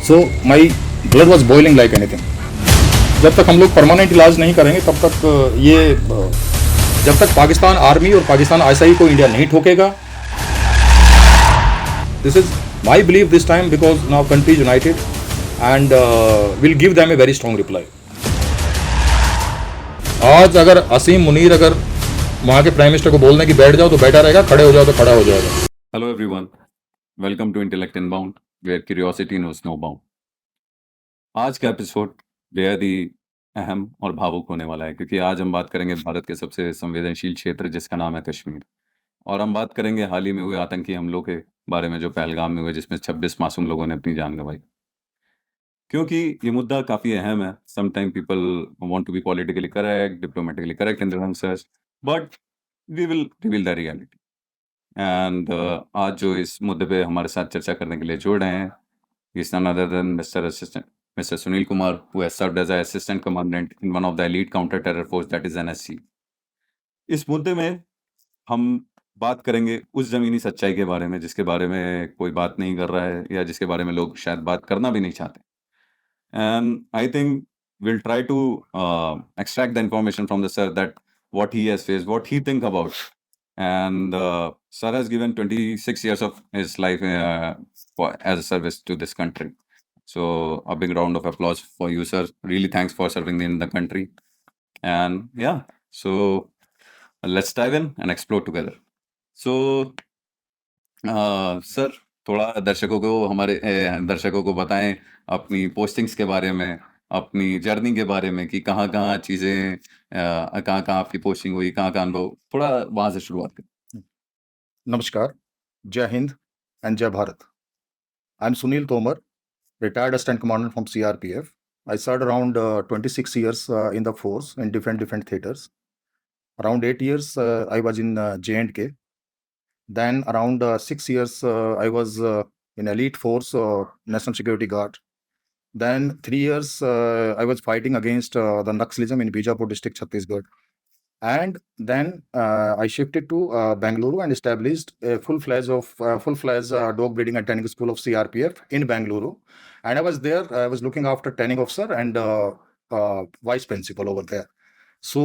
So my blood was boiling like anything. जब तक हम लोग परमानेंट इलाज नहीं करेंगे तब तक जब तक पाकिस्तान आर्मी और पाकिस्तान आईएसआई को इंडिया नहीं ठोकेगा। This is my believe this time because now country is united and will give them a very strong reply. आज अगर असीम मुनीर अगर वहां के प्राइम मिनिस्टर को बोल दें कि बैठ जाओ तो बैठा रहेगा, खड़े हो जाओ तो खड़ा हो जाएगा। Hello everyone, welcome to Intellect Inbound, where curiosity knows no bound. आज का एपिसोड बेहद ही अहम और भावुक होने वाला है क्योंकि आज हम बात करेंगे भारत के सबसे संवेदनशील क्षेत्र जिसका नाम है कश्मीर। और हम बात करेंगे हाल ही में हुए आतंकी हमलों के बारे में जो पहलगाम में हुए, जिसमें 26 मासूम लोगों ने अपनी जान गंवाई। क्योंकि ये मुद्दा काफी अहम है। Sometime people want to be politically correct, diplomatically correct in their answers, but we will reveal the reality. And आज जो इस मुद्दे पे हमारे साथ चर्चा करने के लिए जुड़ रहे हैं, is none other than mister Sunil Kumar, who has served as assistant commandant in one of the elite counter terror force that is NSC. इस मुद्दे में हम बात करेंगे उस जमीनी सच्चाई के बारे में जिसके बारे में कोई बात नहीं कर रहा है या जिसके बारे में लोग शायद बात करना भी नहीं चाहते। And I think we'll try to extract the information from the sir that what he has faced, what he think about. And sir has given 26 years of his life as a service to this country. So a big round of applause for you, sir. Really thanks for serving in the country. And yeah, so let's dive in and explore together. So sir, थोड़ा दर्शकों को बताएं अपनी postings के बारे में, अपनी journey के बारे में कि कहाँ-कहाँ चीज़ें, कहाँ-कहाँ आपकी पोस्टिंग हुई, कहाँ-कहाँ अनुभव, थोड़ा वहाँ से शुरुआत करें। नमस्कार, जय हिंद एंड जय Bharat. I am Sunil Tomar, retired assistant commandant from CRPF. I served around 26 years in the force in different theaters. Around 8 years I was in J&K. Then around 6 years I was in elite force, National Security Guard. Then 3 years I was fighting against the Naxalism in Bijapur district, Chhattisgarh. And then I shifted to Bangalore and established a full-fledged dog breeding and training school of CRPF in Bangalore. And I was there. I was looking after training officer and vice principal over there. So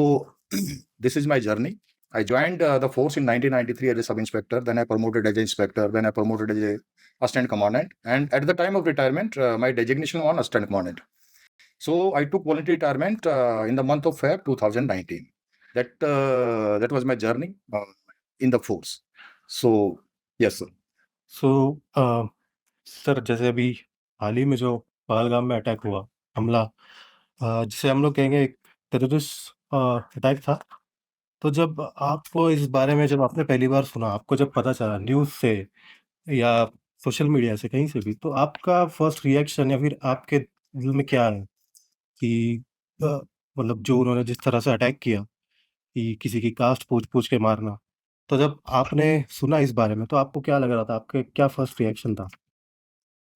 this is my journey. I joined the force in 1993 as a sub-inspector. Then I promoted as an inspector. Then I promoted as a assistant commandant. And at the time of retirement, my designation was assistant commandant. So I took voluntary retirement in the month of Feb 2019. That was my journey in the force. So yes, sir. So sir, जैसे अभी हाल ही में जो पहलगाम में attack हुआ, हमला, जिसे हम लोग कहेंगे एक टेररिस्ट अटैक था। तो जब आपको इस बारे में जब आपने पहली बार सुना, आपको जब पता चला न्यूज़ से या सोशल मीडिया से कहीं से भी, तो आपका फर्स्ट रिएक्शन या फिर आपके दिल में क्या है कि मतलब जो उन्होंने जिस तरह से अटैक किया कि किसी की कास्ट पूछ-पूछ के मारना, तो जब आपने सुना इस बारे में तो आपको क्या लग रहा था? आपके क्या फर्स्ट रिएक्शन था?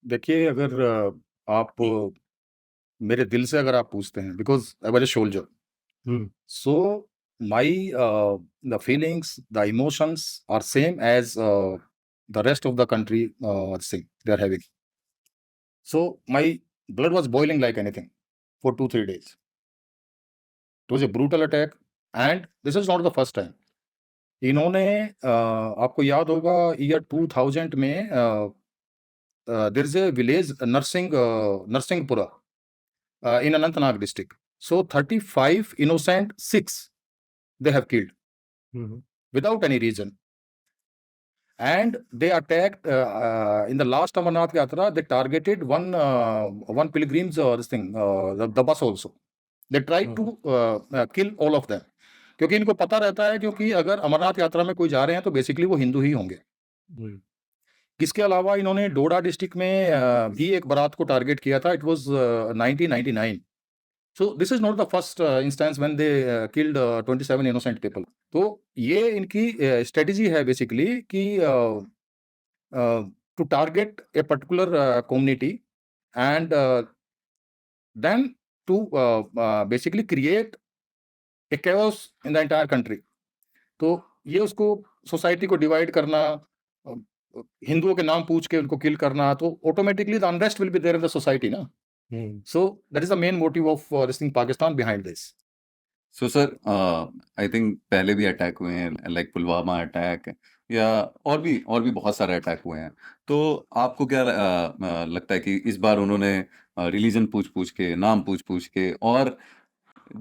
देखिए, अगर आप मेरे दिल से अगर आप पूछते हैं, because I was a soldier, hmm, so my the feelings, the emotions are same as the rest of the country thing they are having. So my blood was boiling like anything for 2-3 days. It was a brutal attack and this is not the first time. इन्होंने आपको याद होगा year 2000 में there is a village Narsingpura in Anantnag district. So 35 innocent Sikhs they have killed hmm, hmm, without any reason. And they attacked in the last Amarnath Yatra. They targeted one pilgrim's this thing, the bus also. They tried to kill all of them. क्योंकि इनको पता रहता है क्योंकि अगर अमरनाथ यात्रा में कोई जा रहे हैं तो बेसिकली वो हिंदू ही होंगे। हुँ, इसके अलावा इन्होंने डोडा डिस्ट्रिक्ट में भी एक बारात को टारगेट किया था। It was 1999। So this is not the first instance when they killed 27 innocent people. तो ये इनकी स्ट्रेटजी है बेसिकली कि to target a particular community and then to basically create a chaos in the entire country. तो ये उसको society को divide करना, हिंदुओं के नाम पूछ के उनको किल करना, तो automatically the unrest will be there in the society ना. So that is the main motive of this thing Pakistan behind this. So sir I think पहले भी अटैक हुए हैं लाइक पुलवामा अटैक या और भी बहुत सारे अटैक हुए हैं। तो आपको क्या लगता है कि इस बार उन्होंने रिलीजन पूछ-पूछ के, नाम पूछ-पूछ के और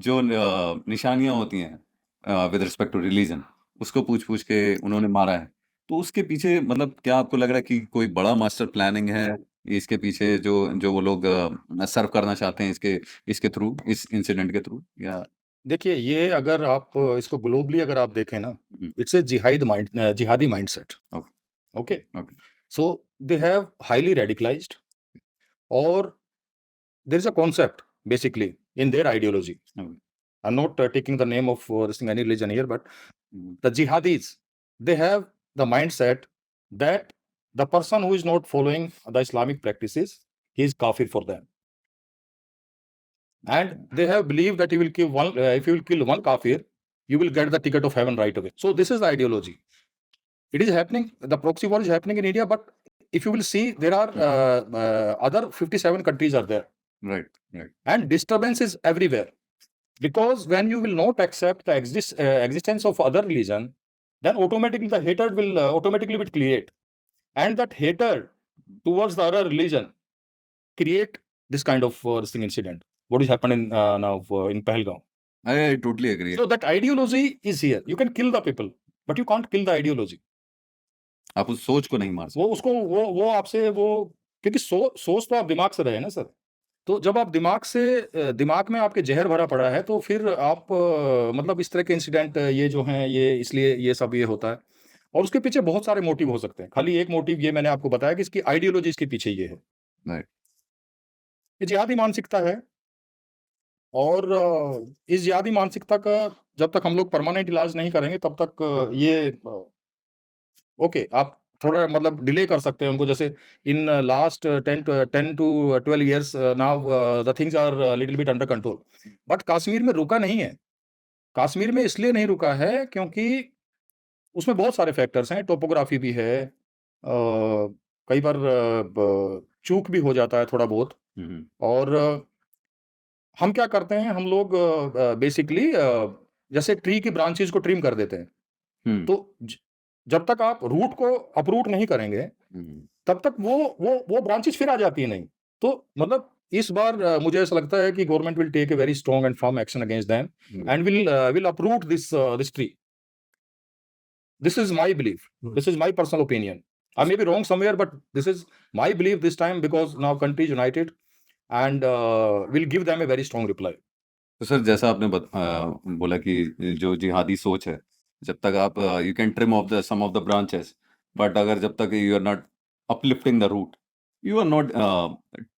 जो निशानियाँ होती हैं विद रिस्पेक्ट टू रिलीजन उसको पूछ-पूछ के उन्होंने मारा है। तो उसके पीछे मतलब क्या आपको लग रहा है कि कोई बड़ा मास्टर प्लानिंग है इसके पीछे जो जो वो लोग सर्व करना चाहते हैं इसके थ्रू, इस इंसिडेंट के थ्रू या देखिए, ये अगर आप इसको ग्लोबली अगर आप देखें ना, हुँ, इट्स ए जिहादी mindset. Okay, Okay. Okay, So they have highly radicalized, or there is a concept basically in their ideology. Okay, I'm not taking the name of this thing, any religion here, but hmm, the jihadis, they have the mindset that the person who is not following the Islamic practices, he is kafir for them. And they have believed that if you will kill one kafir, you will get the ticket of heaven right away. So this is the ideology. It is happening. The proxy war is happening in India, but if you will see, there are other 57 countries are there, right, right, and disturbance is everywhere. Because when you will not accept the existence of other religion, then automatically the hatred will automatically be create, and that hatred towards the other religion create this kind of this thing incident. What is happening now in Pahalgam? I totally agree So that ideology is here. You can kill the people, but you can't kill the ideology. आप उस सोच को नहीं मार सकते। वो उसको वो आपसे वो क्योंकि सोच तो आप दिमाग से रहे ना सर. तो जब आप दिमाग में आपके जहर भरा पड़ा है, तो फिर आप मतलब इस तरह के इंसिडेंट ये जो हैं, ये इसलिए ये सब ये होता है. और उसके पीछे बहुत सारे मोटिव हो सकते हैं. खाली एक मोटिव ये मैंने आपको बताया कि इसकी आइडियोलॉजी इसके पीछे ये है. राइट, ये जिहादी मानसिकता है. और इस जिहादी मानसिकता का जब तक हम लोग परमानेंट इलाज नहीं करेंगे, तब तक ये ओके, आप थोड़ा मतलब डिले कर सकते हैं उनको. जैसे in last 10 to 12 years now the things are little bit under control. But Kashmir में रुका नहीं है. कश्मीर में इसलिए नहीं रुका है क्योंकि उसमें बहुत सारे फैक्टर्स हैं. टोपोग्राफी भी है, कई बार चूक भी हो जाता है थोड़ा बहुत. हुँ, और हम क्या करते हैं, हम लोग बेसिकली जैसे ट्री की ब्रांचेस को ट्रिम कर देते हैं. हुँ, तो जब तक आप रूट को अपरूट नहीं करेंगे, हुँ, तब तक वो ब्रांचेस फिर आ जाती है नहीं. तो मतलब इस बार मुझे ऐसा लगता है कि government will take a very strong and firm action against them, hmm, and will uproot this tree. This is my belief. This is my personal opinion. I may be wrong somewhere, but this is my belief this time, because now country is united, and will give them a very strong reply. तो sir जैसा आपने बोला कि जो जिहादी सोच है, जब तक आप you can trim off the some of the branches but अगर जब तक you are not uplifting the root, you are not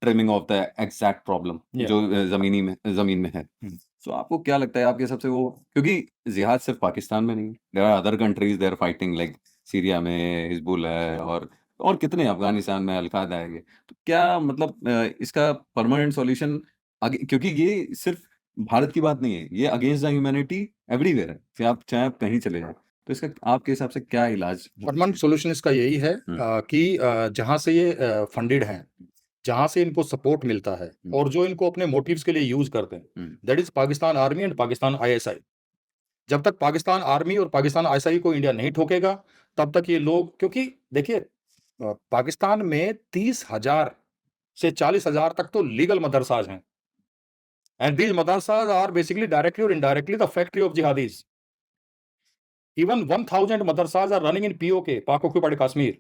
trimming off the exact problem Yeah. जो ज़मीन में है। हुँ। सो आपको क्या लगता है आपके हिसाब से वो क्योंकि जिहाद सिर्फ पाकिस्तान में नहीं, there are other countries they are fighting like Syria में हिज़्बुल है और कितने अफ़गानिस्तान में अल-कायदा है ये। तो क्या मतलब इसका परमानेंट सॉल्यूशन आगे क्योंकि ये सिर्फ भारत की बात नहीं है, ये अगेंस्ट द ह्यूमैनिटी एवरीवेयर है, चाहे आप कहीं चले जाएँ। तो इसका आपके हिसाब से क्या इलाज परमानेंट सॉल्यूशन इसका यही है कि जहाँ से ये फंडेड हैं, जहाँ से इनको सपोर्ट मिलता है, और जो इनको अपने मोटिव्स के लिए यूज़ करते हैं, that is Pakistan army and Pakistan ISI. जब तक पाकिस्तान आर्मी और पाकिस्तान आईएसआई को इंडिया नहीं ठोकेगा, तब तक ये लोग, क्योंकि देखिए पाकिस्तान में 30,000 से 40,000 तक तो लीगल मदरसाज हैं. And these madrasas are basically directly or indirectly the factory of jihadis. Even 1,000 madrasas are running in POK, Pak occupied Kashmir.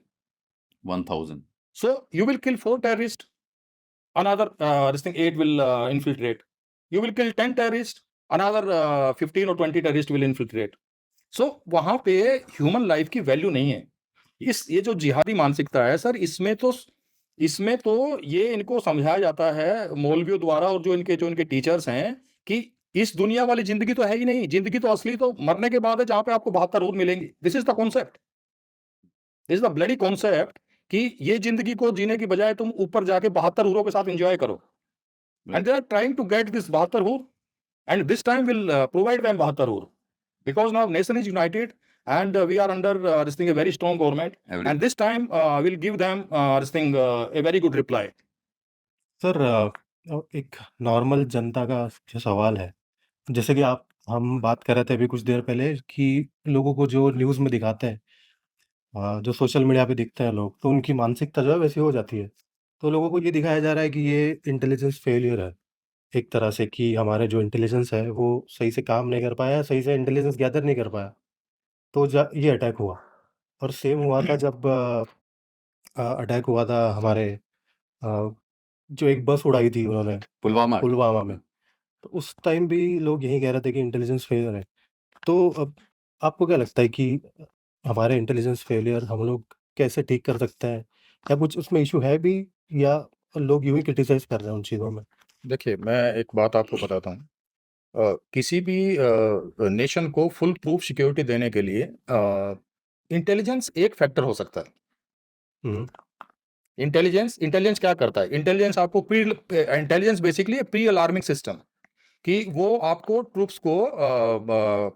1000? So you will kill 4 terrorists, another this thing 8 will infiltrate. You will kill 10 terrorists, another 15 or 20 terrorists will infiltrate. So वहाँ पे human life की value नहीं है. ये जो जिहादी मानसिकता है सर, इसमें तो ये इनको समझाया जाता है मौलवियों द्वारा, और जो इनके टीचर्स हैं, कि इस दुनिया वाली जिंदगी तो है ही नहीं. जिंदगी तो असली तो मरने के बाद है, जहां पे आपको 72 हूर मिलेंगी. This is the concept. This is the bloody concept कि ये जिंदगी को जीने की बजाय तुम ऊपर जाके 72 हूरों के साथ एंजॉय करो. And they are trying to get this 72 हूर, and this time will provide them 72 हूर, because now nation is united, and we are under this thing a very strong government, Every and this time we'll give them this thing a very good reply. Sir एक normal जनता का जो सवाल है, जैसे कि हम बात कर रहे थे अभी कुछ देर पहले कि लोगों को जो न्यूज़ में दिखाते हैं, जो सोशल मीडिया पे दिखते हैं लोग, तो उनकी मानसिकता जो है वैसी हो जाती है। तो लोगों को ये दिखाया जा रहा है कि ये इंटेलिजेंस फेलियर है, एक तरह से कि हमारे जो इंटेलिजेंस है वो सही से काम नहीं कर पाया, सही से इंटेलिजेंस गैदर नहीं कर पाया, तो ये अटैक हुआ। और सेम हुआ था जब अटैक हुआ था हमारे जो एक बस उड़ाई थी उन्होंने पुलवामा पुलवामा में, तो उस टाइम भी लोग यही कह रहे थे कि इंटेलिजेंस फेलियर है। तो अब आपको क्या लगता है कि हमारे इंटेलिजेंस फेलियर हम लोग कैसे ठीक कर सकते हैं? या कुछ उसमें इश्यू है भी, या लोग यूँ ही क्रिटिसाइज़ कर रहे हैं उन चीज़ों में? देखिए, मैं एक बात आपको बताता हूँ। किसी भी नेशन को फुल प्रूफ सिक्योरिटी देने के लिए इंटेलिजेंस एक फैक्टर हो सकता है। हुँ, इंटेलिजेंस क्या करता है? Intelligence basically pre alarming system, कि वो आपको ट्रूप्स को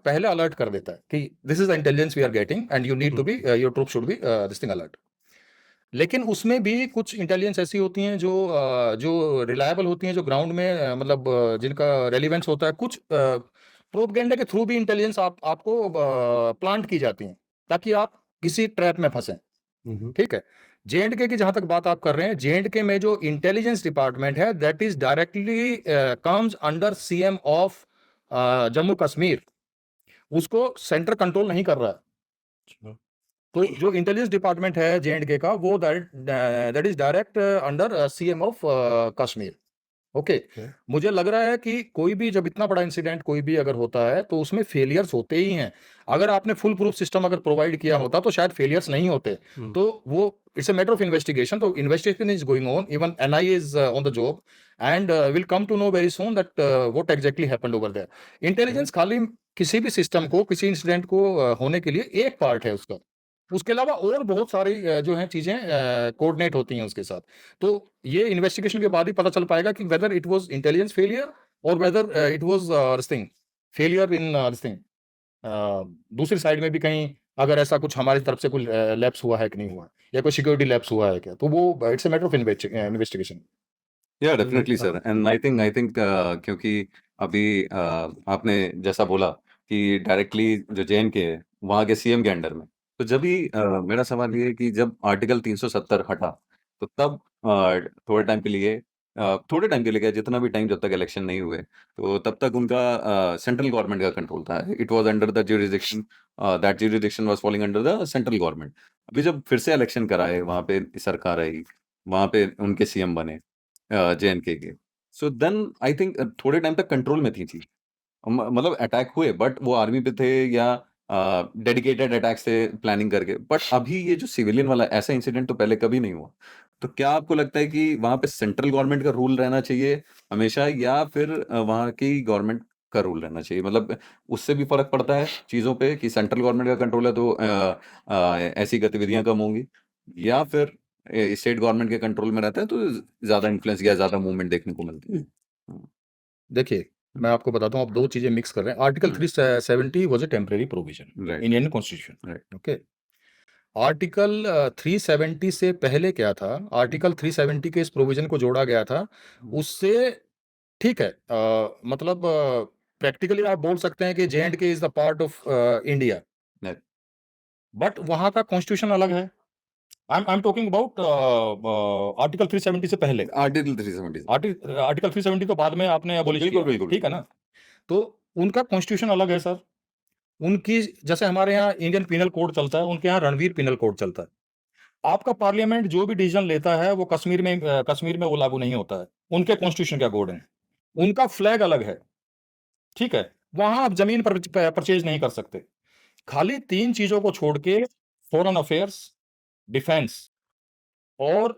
पहले अलर्ट कर देता है कि this is the intelligence we are getting and you need to be your troop should be this thing alert. लेकिन उसमें भी कुछ इंटेलिजेंस ऐसी होती हैं जो रिलायबल होती हैं, जो ग्राउंड में मतलब जिनका रेलिवेंस होता है। कुछ प्रोपगेंडा के थ्रू भी इंटेलिजेंस आपको प्लांट की जाती हैं ताकि आप किसी ट्रैप में फंसें। हुँ, हुँ। ठीक है। जे.एंड.के की जहां तक बात आप कर रहे हैं, जे.एंड.के में जो इंटेलिजेंस डिपार्टमेंट है that is directly comes under CM of Jammu Kashmir. उसको सेंटर कंट्रोल नहीं कर रहा है। अच्छा। तो जो इंटेलिजेंस डिपार्टमेंट है जे.एंड.के का, वो that is direct under CM of Kashmir. Okay. Okay. मुझे लग रहा है कि कोई भी जब इतना बड़ा इंसिडेंट कोई भी अगर होता है तो उसमें फेलियर्स होते ही हैं। अगर आपने फुल प्रूफ सिस्टम अगर प्रोवाइड किया होता तो शायद फेलियर्स नहीं होते। हुँ, तो वो it's a matter of investigation. तो investigation is going on, even NIA is on the job and will come to know very soon that what exactly happened over there. Intelligence खाली किसी भी सिस्टम को, किसी इंसिडेंट को होने के लिए एक पार्ट है उसका। उसके अलावा और बहुत सारी जो हैं चीजें कोऑर्डिनेट होती हैं उसके साथ। तो ये इन्वेस्टिगेशन के बाद ही पता चल पाएगा कि whether it was intelligence failure or whether it was this thing failure in this thing. दूसरी साइड में भी कहीं अगर ऐसा कुछ हमारी तरफ से कोई लैप्स हुआ है कि नहीं हुआ है, या कोई सिक्योरिटी लैप्स हुआ है क्या, तो वो it's a matter of investigation. या तो definitely sir, and I think क्योंकि अभी आपने जैसा बोला कि डायरेक्टली जो जे.एंड.के है वहाँ के सीएम के अंडर में, तो जब भी मेरा सवाल ये है कि जब आर्टिकल 370 हटा तो तब थोड़े टाइम के लिए क्या, जितना भी टाइम जब तक इलेक्शन नहीं हुए, तो तब तक उनका सेंट्रल गवर्नमेंट का कंट्रोल था। It was under the jurisdiction, that jurisdiction was falling under the central government. अभी जब फिर से इलेक्शन कराए, वहाँ पे सरकार आई, वहाँ पे उनके सीएम बने जे.एंड.के के। सो देन आई थिंक थोड़े टाइम तक कंट्रोल में थी चीज़। मतलब अटैक हुए बट वो आर्मी पे थे या डेडिकेटेड अटैक्स थे प्लानिंग करके। बट अभी ये जो सिविलियन वाला ऐसा इंसिडेंट तो पहले कभी नहीं हुआ। तो क्या आपको लगता है कि वहाँ पे सेंट्रल गवर्नमेंट का रूल रहना चाहिए हमेशा, या फिर वहाँ की गवर्नमेंट का रूल रहना चाहिए? मतलब उससे भी फ़र्क पड़ता है चीज़ों पे कि सेंट्रल गवर्नमेंट का कंट्रोल है तो ऐसी गतिविधियाँ कम होंगी, या फिर स्टेट गवर्नमेंट के कंट्रोल में रहता है तो ज़्यादा इन्फ्लुएंस या ज़्यादा मूवमेंट देखने को मिलती है? देखिए, मैं आपको बताता हूँ, आप दो चीजें मिक्स कर रहे हैं। Article 370 was a temporary provision right, Indian constitution. Right. Okay. Article 370 से पहले क्या था? आर्टिकल 370 के इस प्रोविजन को जोड़ा गया था। उससे ठीक है, मतलब प्रैक्टिकली आप बोल सकते हैं कि J&K is the part of India, right. But वहां का कॉन्स्टिट्यूशन अलग है। I am talking about article 370 से पहले। आर्टिकल 370 आर्टिकल 370 तो बाद में आपने अबॉलिश बिल्कुल, किया, बिल्कुल। ठीक है ना? तो उनका कॉन्स्टिट्यूशन अलग है सर। उनकी, जैसे हमारे यहाँ इंडियन पिनल कोड चलता है, उनके यहाँ रणवीर पिनल कोड चलता है। आपका पार्लियामेंट जो भी डिसीजन लेता है वो कश्मीर में वो लागू नहीं होता है। उनके कॉन्स्टिट्यूशन का कोड है, उनका फ्लैग अलग है, ठीक है? वहां आप जमीन पर परचेज नहीं कर सकते। खाली 3 चीजों को छोड़ के फॉरेन अफेयर्स, डिफेंस और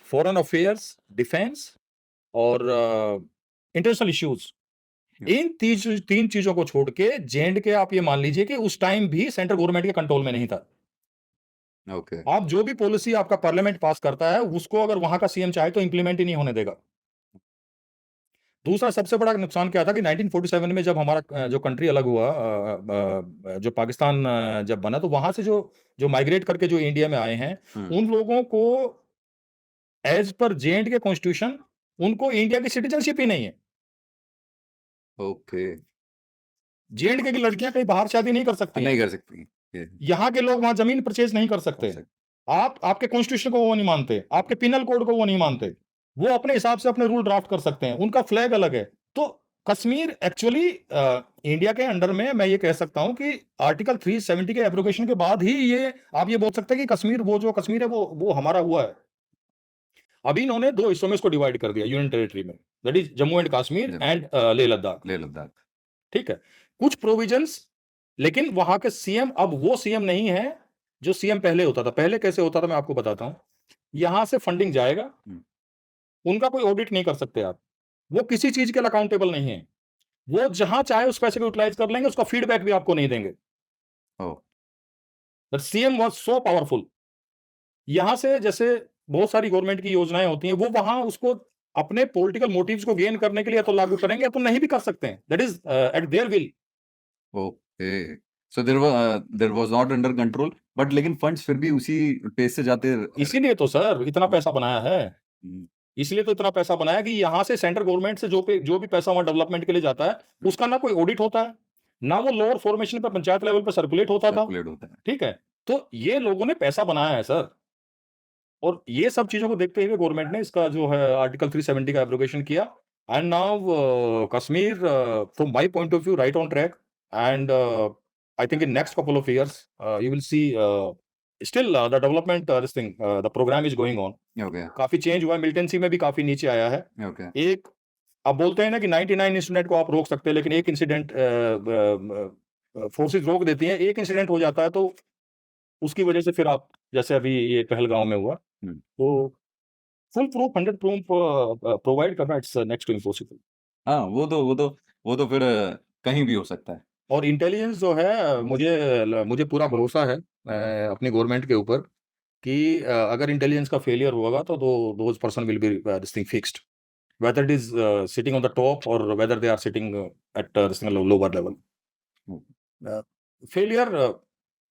फॉरेन अफेयर्स, डिफेंस और इंटरनेशनल इश्यूज, इन 3 चीजों को छोड़ के जे.एंड.के आप ये मान लीजिए कि उस टाइम भी सेंट्रल गवर्नमेंट के कंट्रोल में नहीं था। ओके। आप जो भी पॉलिसी आपका पार्लियामेंट पास करता है, उसको अगर वहां का सीएम चाहे तो इंप्लीमेंट ही नहीं होने देगा। दूसरा सबसे बड़ा नुकसान क्या था कि 1947 में जब हमारा जो कंट्री अलग हुआ, जो पाकिस्तान जब बना, तो वहां से जो जो माइग्रेट करके जो इंडिया में आए हैं, उन लोगों को एज पर J&K कॉन्स्टिट्यूशन उनको इंडिया की सिटीजनशिप ही नहीं है। ओके, J&K की लड़कियां कहीं बाहर शादी नहीं कर सकती हैं। नहीं कर सकती ये यहाँ के लोग वहां जमीन परचेज नहीं कर सकते। आपके कॉन्स्टिट्यूशन को वो नहीं मानते, आपके पिनल कोड को वो नहीं मानते, वो अपने हिसाब से अपने रूल ड्राफ्ट कर सकते हैं, उनका फ्लैग अलग है। तो कश्मीर एक्चुअली इंडिया के अंडर में, मैं ये कह सकता हूं कि आर्टिकल 370 के एब्रोगेशन के बाद ही ये आप ये बोल सकते हैं कि कश्मीर, वो जो कश्मीर है वो हमारा हुआ है। अभी इन्होंने 2 हिस्सों में इसको डिवाइड कर दिया यूनियन टेरिटरी में, that is Jammu and Kashmir Jammu. And Leh Ladakh. Leh Ladakh. ठीक है, कुछ प्रोविजंस, लेकिन वहां के सीएम अब वो सीएम नहीं है जो सीएम पहले होता था। पहले कैसे होता था मैं आपको बताता हूं। यहां से फंडिंग जाएगा, उनका कोई ऑडिट नहीं कर सकते आप, वो किसी चीज के लिए अकाउंटेबल नहीं है, वो जहां चाहे उस पैसे को यूटिलाइज कर लेंगे, उसका फीडबैक भी आपको नहीं देंगे। That CM was so powerful. यहां से जैसे बहुत सारी गवर्नमेंट की योजनाएं होती हैं, वो वहां उसको अपने पॉलिटिकल मोटिव्स को गेन करने के लिए तो लागू करेंगे, या तो नहीं भी कर सकते हैं। That is at their will. Okay, so there was not under control, but लेकिन फंड्स फिर भी उसी पेस से जाते। इसीलिए तो सर इतना पैसा बनाया है, इसलिए तो इतना पैसा बनाया कि यहां से सेंट्रल गवर्नमेंट से जो भी पैसा वहां डेवलपमेंट के लिए जाता है, उसका ना कोई ऑडिट होता है, ना वो लोअर फॉर्मेशन पे पंचायत लेवल पे सर्कुलेट होता था। कैलकुलेट होता है। ठीक है, तो ये लोगों ने पैसा बनाया है सर, और ये सब चीजों को देखते हुए गवर्नमेंट ने इसका जो है आर्टिकल 370 का एब्रोगेशन किया। And now Kashmir, from my point of view, right on track. And I think in next couple of years you will see still the development, this thing, the program is going on. Okay, काफी change हुआ है, militancy में भी काफी नीचे आया है। Okay, एक, अब बोलते हैं ना कि 99 इंसिडेंट को आप रोक सकते हैं, लेकिन एक इंसिडेंट फोर्सेस रोक देती हैं। एक इंसिडेंट हो जाता है तो उसकी वजह से फिर आप, जैसे अभी ये पहलगांव में हुआ, तो फुल प्रूफ 100 प्रूफ प्रोवाइड करना इट्स नेक्स्ट टू इम्पॉसिबल। हाँ, वो तो फिर कहीं भी हो सकता है। और इंटेलिजेंस जो है, मुझे पूरा भरोसा है अपनी गवर्नमेंट के ऊपर कि अगर इंटेलिजेंस का फेलियर होगा तो those person will be this thing fixed, whether it is sitting on the top or whether they are sitting at this thing lower level. Failure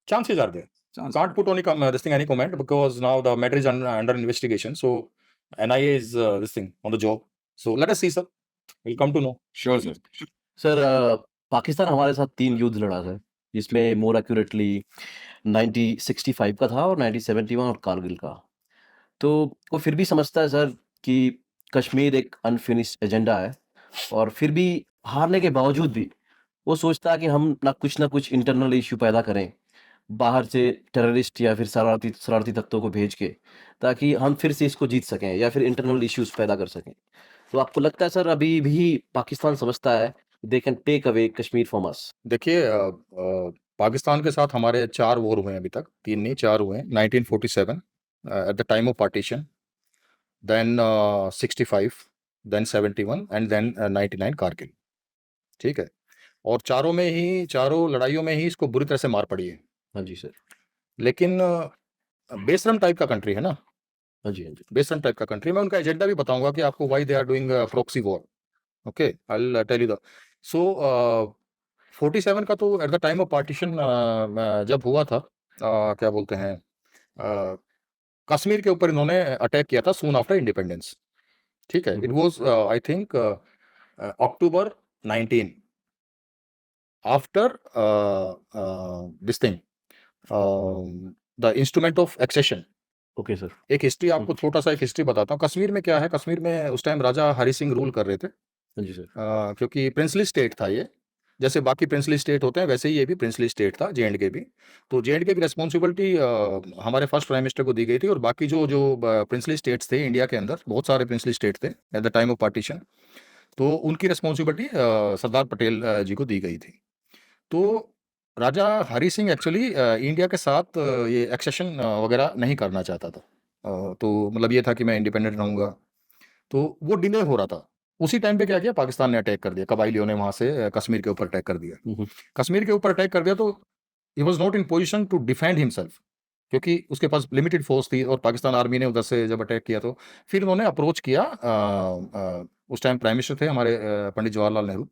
chances are there. Can't put only this thing any comment, because now the matter is under investigation. So NIA is this thing on the job. So let us see, sir. We'll come to know. Sure sir. Sir Pakistan हमारे साथ 3 युद्ध लड़ा sir, जिसमें मोर accurately 1965 का था और 1971 और कारगिल का। तो वो फिर भी समझता है सर कि कश्मीर एक अनफिनिश्ड एजेंडा है, और फिर भी हारने के बावजूद भी वो सोचता है कि हम ना कुछ इंटरनल इश्यू पैदा करें, बाहर से टेररिस्ट या फिर शरारती तत्वों को भेज के, ताकि हम फिर से इसको जीत सकें या फिर इंटरनल इश्यूज पैदा कर सकें। तो आपको लगता है सर अभी भी पाकिस्तान समझता है they can take away Kashmir from us? देखिए, पाकिस्तान के साथ हमारे 4 वॉर हुए हैं अभी तक, 3 नहीं 4 हुए हैं। 1947 at the time of partition, then 65, then 71 and then 99 Kargil. ठीक है, और चारों लड़ाइयों में ही इसको बुरी तरह से मार पड़ी है। हाँ जी सर। लेकिन बेशरम टाइप का कंट्री है ना, हाँ जी, हाँ जी। बेशरम टाइप का कंट्री। मैं उनका एजेंडा भी बताऊंगा कि आपको why they are doing proxy war. Okay, I will tell you the. So 47 का तो at the time of partition जब हुआ था, क्या बोलते हैं, कश्मीर के ऊपर इन्होंने अटैक किया था सून आफ्टर इंडिपेंडेंस। ठीक है, it was I think October 19 after this thing, the instrument of accession. Okay sir. एक हिस्ट्री आपको छोटा सा एक हिस्ट्री बताता हूँ। कश्मीर में क्या है, कश्मीर में उस टाइम राजा हरि सिंह रूल कर रहे थे। हाँ जी सर। क्योंकि प्रिंसली स्टेट था ये, जैसे बाकी प्रिंसली स्टेट होते हैं वैसे ही ये भी प्रिंसली स्टेट था, J&K भी। तो J&K की रिस्पॉन्सिबिलिटी हमारे फर्स्ट प्राइम मिनिस्टर को दी गई थी, और बाकी जो जो प्रिंसली स्टेट्स थे इंडिया के अंदर, बहुत सारे प्रिंसली स्टेट थे eight the time of partition, तो उनकी रिस्पॉन्सिबिलिटी सरदार पटेल जी को दी गई थी। तो राजा हरि सिंह एक्चुअली इंडिया के साथ ये एक्सेशन वगैरह नहीं करना चाहता था। तो मतलब ये था कि मैं इंडिपेंडेंट रहूँगा, तो वो डिले हो रहा था। उसी टाइम पे क्या किया, पाकिस्तान ने अटैक कर दिया, कबाइलियों ने वहाँ से कश्मीर के ऊपर अटैक कर दिया। कश्मीर के ऊपर अटैक कर दिया तो he was not in position to defend himself, क्योंकि उसके पास लिमिटेड फोर्स थी, और पाकिस्तान आर्मी ने उधर से जब अटैक किया तो फिर उन्होंने अप्रोच किया उस टाइम प्राइम मिनिस्टर थे हमारे पंडित जवाहरलाल नेहरू।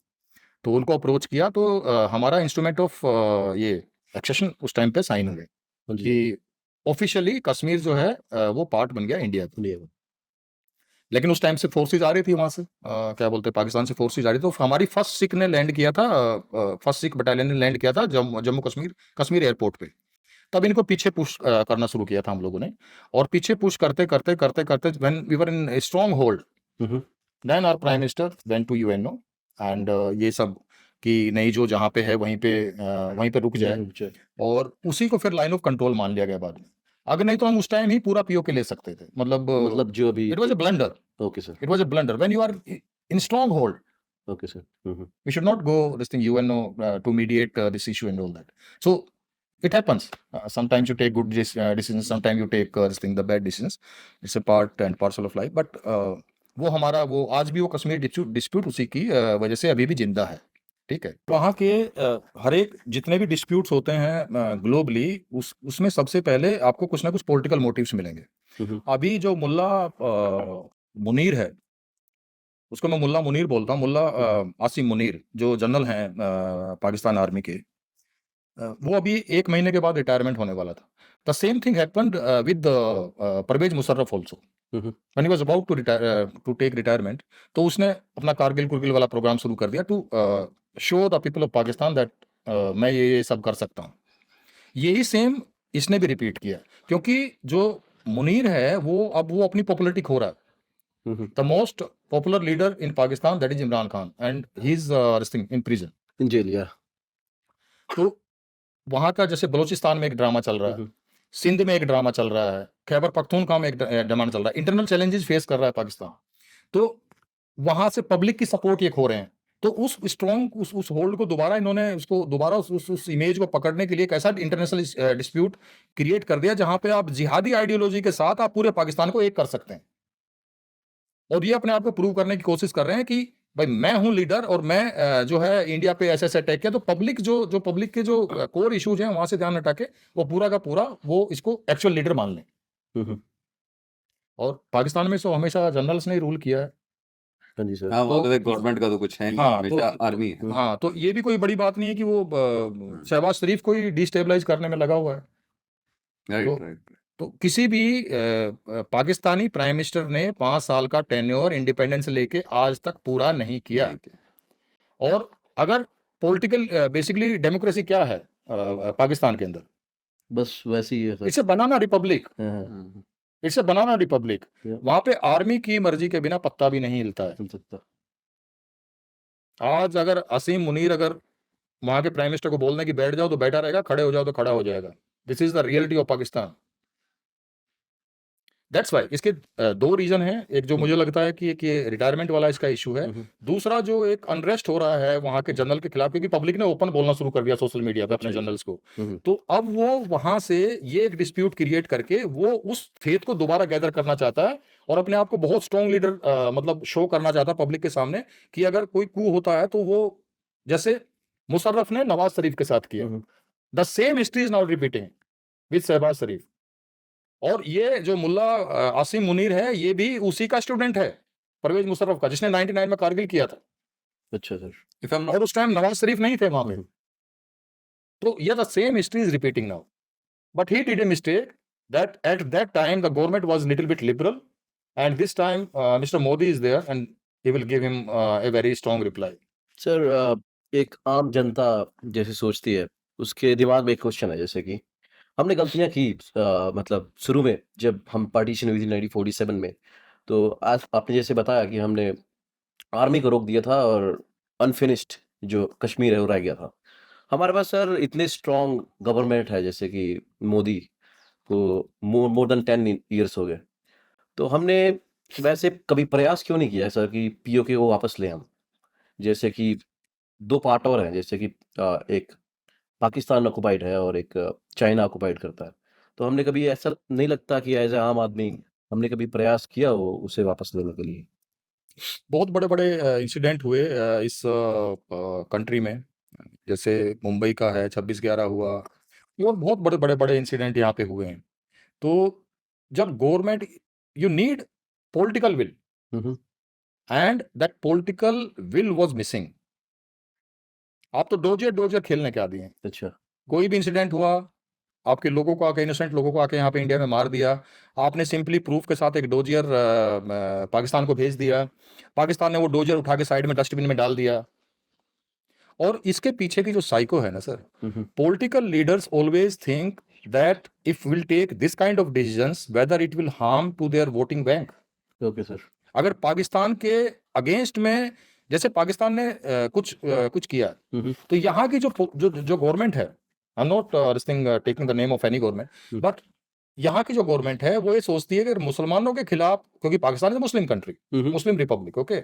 तो उनको अप्रोच किया तो हमारा इंस्ट्रूमेंट ऑफ ये एक्सेशन उस टाइम पे साइन हो गए हाँ जी। कि ऑफिशियली कश्मीर जो है वो पार्ट बन गया इंडिया का। इंडिया में। लेकिन उस टाइम से फोर्सेज आ रही थी वहां से, क्या बोलते हैं, पाकिस्तान से फोर्सेज आ रही थी। तो हमारी फर्स्ट सिख ने लैंड किया था, फर्स्ट सिख बटालियन ने लैंड किया था जम्मू कश्मीर एयरपोर्ट पे। तब इनको पीछे पुश करना शुरू किया था हम लोगों ने, और पीछे पुश करते करते करते करते when we were in stronghold, hmm. Then our prime minister went to UNO and ये सब कि नहीं, जो जहाँ पे है वहीं पे रुक जाए, और उसी को फिर लाइन ऑफ कंट्रोल मान लिया गया बाद में। अगर नहीं तो हम उस टाइम ही पूरा पीओके ले सकते थे। मतलब जो अभी it was a blunder, okay sir, it was a blunder when you are in stronghold. Okay sir. We should not go this thing UNO to mediate this issue and all that. So it happens. Sometimes you take good decisions, sometimes you take this thing, the bad decisions. It's a part and parcel of life. But वो हमारा वो आज भी वो Kashmir dispute उसी की वजह से अभी भी जिंदा है। ठीक है, वहाँ के हर एक जितने भी डिस्प्यूट्स होते हैं ग्लोबली, उसमें सबसे पहले आपको कुछ ना कुछ पॉलिटिकल मोटिव्स मिलेंगे। अभी जो मुल्ला मुनीर है, उसको मैं मुल्ला मुनीर बोलता हूँ, मुल्ला आसिम मुनीर, जो जनरल हैं पाकिस्तान आर्मी के, वो अभी 1 महीने के बाद रिटायरमेंट होने वाला था। The same thing happened with Parvez Musharraf also when he was about to take retirement. तो उसने अपना कारगिल वाला प्रोग्राम शुरू कर दिया to show the people of Pakistan that मैं ये सब कर सकता हूँ। यही सेम इसने भी रिपीट किया, क्योंकि जो मुनीर है वो अपनी पॉपुलरिटी खो रहा है। The most popular leader in Pakistan, that is Imran Khan, and he's in prison. In jail या तो वहाँ का जैसे बलूचिस्तान में एक ड्रामा चल रहा है, सिंध में एक ड्रामा चल रहा है, खैबर पख्तूनख्वा में एक ड्रामा चल रहा है, इंटरनल चैलेंजेस फेस कर रहा है पाकिस्तान। तो वहाँ से पब्लिक की सपोर्ट ये खो रहे हैं। तो उस स्ट्रॉन्ग उस होल्ड को दोबारा इन्होंने उसको दोबारा उस इमेज को पकड़ने के लिए एक ऐसा इंटरनेशनल डिस्प्यूट क्रिएट कर दिया जहाँ पे आप जिहादी आइडियोलॉजी के साथ आप पूरे पाकिस्तान को एक कर सकते हैं, और ये अपने आप को प्रूव करने की कोशिश कर रहे हैं कि भाई मैं हूं लीडर, और मैं जो है इंडिया पे ऐसे अटैक किया। तो पब्लिक जो पब्लिक के जो कोर इश्यूज हैं वहां से ध्यान हटा के वो पूरा का पूरा वो इसको एक्चुअल लीडर मान लें। और पाकिस्तान में तो हमेशा जनरल्स ने रूल किया है। हाँ जी सर। हाँ, वो तो- तो गवर्नमेंट का तो कुछ है नहीं, हाँ, हमेशा तो- आर्मी है। हाँ, तो ये भी कोई बड़ी बात नहीं है कि वो शहबाज शरीफ को ही डिस्टेबलाइज करने में लगा हुआ है। राइट तो- राइट। तो किसी भी पाकिस्तानी प्राइम मिनिस्टर ने 5 साल का टेन्योर इंडिपेंडेंस लेके आज तक पूरा नहीं किया। और अगर पॉलिटिकल बेसिकली डेमोक्रेसी क्या है पाकिस्तान के अंदर, बस वैसे ही है sir. It's a banana republic, हाँ, it's a banana republic. Yeah. वहां पे आर्मी की मर्जी के बिना पत्ता भी नहीं हिलता है। चल सकता। आज अगर असीम मुनीर अगर वहां के प्राइम मिनिस्टर को बोल दें कि बैठ जाओ तो बैठा रहेगा, खड़े हो जाओ तो खड़ा हो जाएगा। This is the reality of Pakistan. That's why इसके 2 रीजन हैं। एक जो मुझे लगता है कि एक ये रिटायरमेंट वाला इसका इशू है। दूसरा जो एक अनरेस्ट हो रहा है वहां के जनरल के खिलाफ, क्योंकि पब्लिक ने ओपन बोलना शुरू कर दिया सोशल मीडिया पे अपने जनरल्स को। तो अब वो वहां से ये एक डिस्प्यूट क्रिएट करके वो उस फेथ को दोबारा गैदर करना चाहता है, और अपने आप को बहुत स्ट्रॉन्ग लीडर मतलब शो करना चाहता है पब्लिक के सामने कि अगर कोई कू होता है तो वो, जैसे मुशर्रफ ने नवाज शरीफ के साथ किया, the same history is now repeating with Shehbaz Sharif. और ये जो मुल्ला आसिम मुनीर है, ये भी उसी का स्टूडेंट है, परवेज मुशर्रफ का, जिसने 99 में कारगिल किया था। अच्छा सर। If I'm not और उस टाइम नवाज शरीफ नहीं थे वहां पे। तो ये the same history is repeating now, but he did a mistake that at that time the government was little bit liberal, and this time mister Modi is there and he will give him a very strong reply. Sir एक आम जनता जैसे सोचती है, उसके दिमाग में एक question है, जैसे कि हमने गलतियां की मतलब शुरू में जब हम पार्टीशन हुई थी 1947 में, तो आज आपने जैसे बताया कि हमने आर्मी को रोक दिया था और अनफिनिश्ड जो कश्मीर है वो रह गया था। हमारे पास सर इतने स्ट्रॉन्ग गवर्नमेंट है, जैसे कि मोदी को मोर देन 10 ईयर्स हो गए, तो हमने वैसे कभी प्रयास क्यों नहीं किया सर कि पीओके को वापस ले हम? जैसे कि 2 पार्ट और हैं, जैसे कि एक पाकिस्तान ऑक्युपाइड है और एक चाइना ऑक्युपाइड करता है। तो हमने कभी ऐसा नहीं लगता कि एज ए आम आदमी हमने कभी प्रयास किया हो उसे वापस लेने के लिए? बहुत बड़े-बड़े इंसिडेंट हुए इस कंट्री में, जैसे मुंबई का है 26/11 हुआ, और बहुत बड़े-बड़े इंसिडेंट यहाँ पे हुए हैं। तो जब government, you need political will, and that political will was missing. आप तो डोजियर खेलने क्या दिए? अच्छा। कोई भी इंसिडेंट हुआ, आपके लोगों को आके, इनोसेंट लोगों को आके यहाँ पे इंडिया में मार दिया। आपने सिंपली प्रूफ के साथ एक डोजियर पाकिस्तान को भेज दिया। पाकिस्तान ने वो डोजियर उठा के साइड में डस्टबिन में डाल दिया। और इसके पीछे की जो साइको है ना sir, political leaders always think that if we'll take this kind of decisions, whether it will harm to their voting bank. Okay sir. अगर पाकिस्तान के अगेंस्ट में, जैसे पाकिस्तान ने कुछ किया, तो यहाँ की जो गवर्नमेंट है, I am not taking the name of any government, but यहाँ की जो गवर्नमेंट है वो ये सोचती है कि मुसलमानों के खिलाफ, क्योंकि Pakistan is Muslim country, Muslim Republic, okay,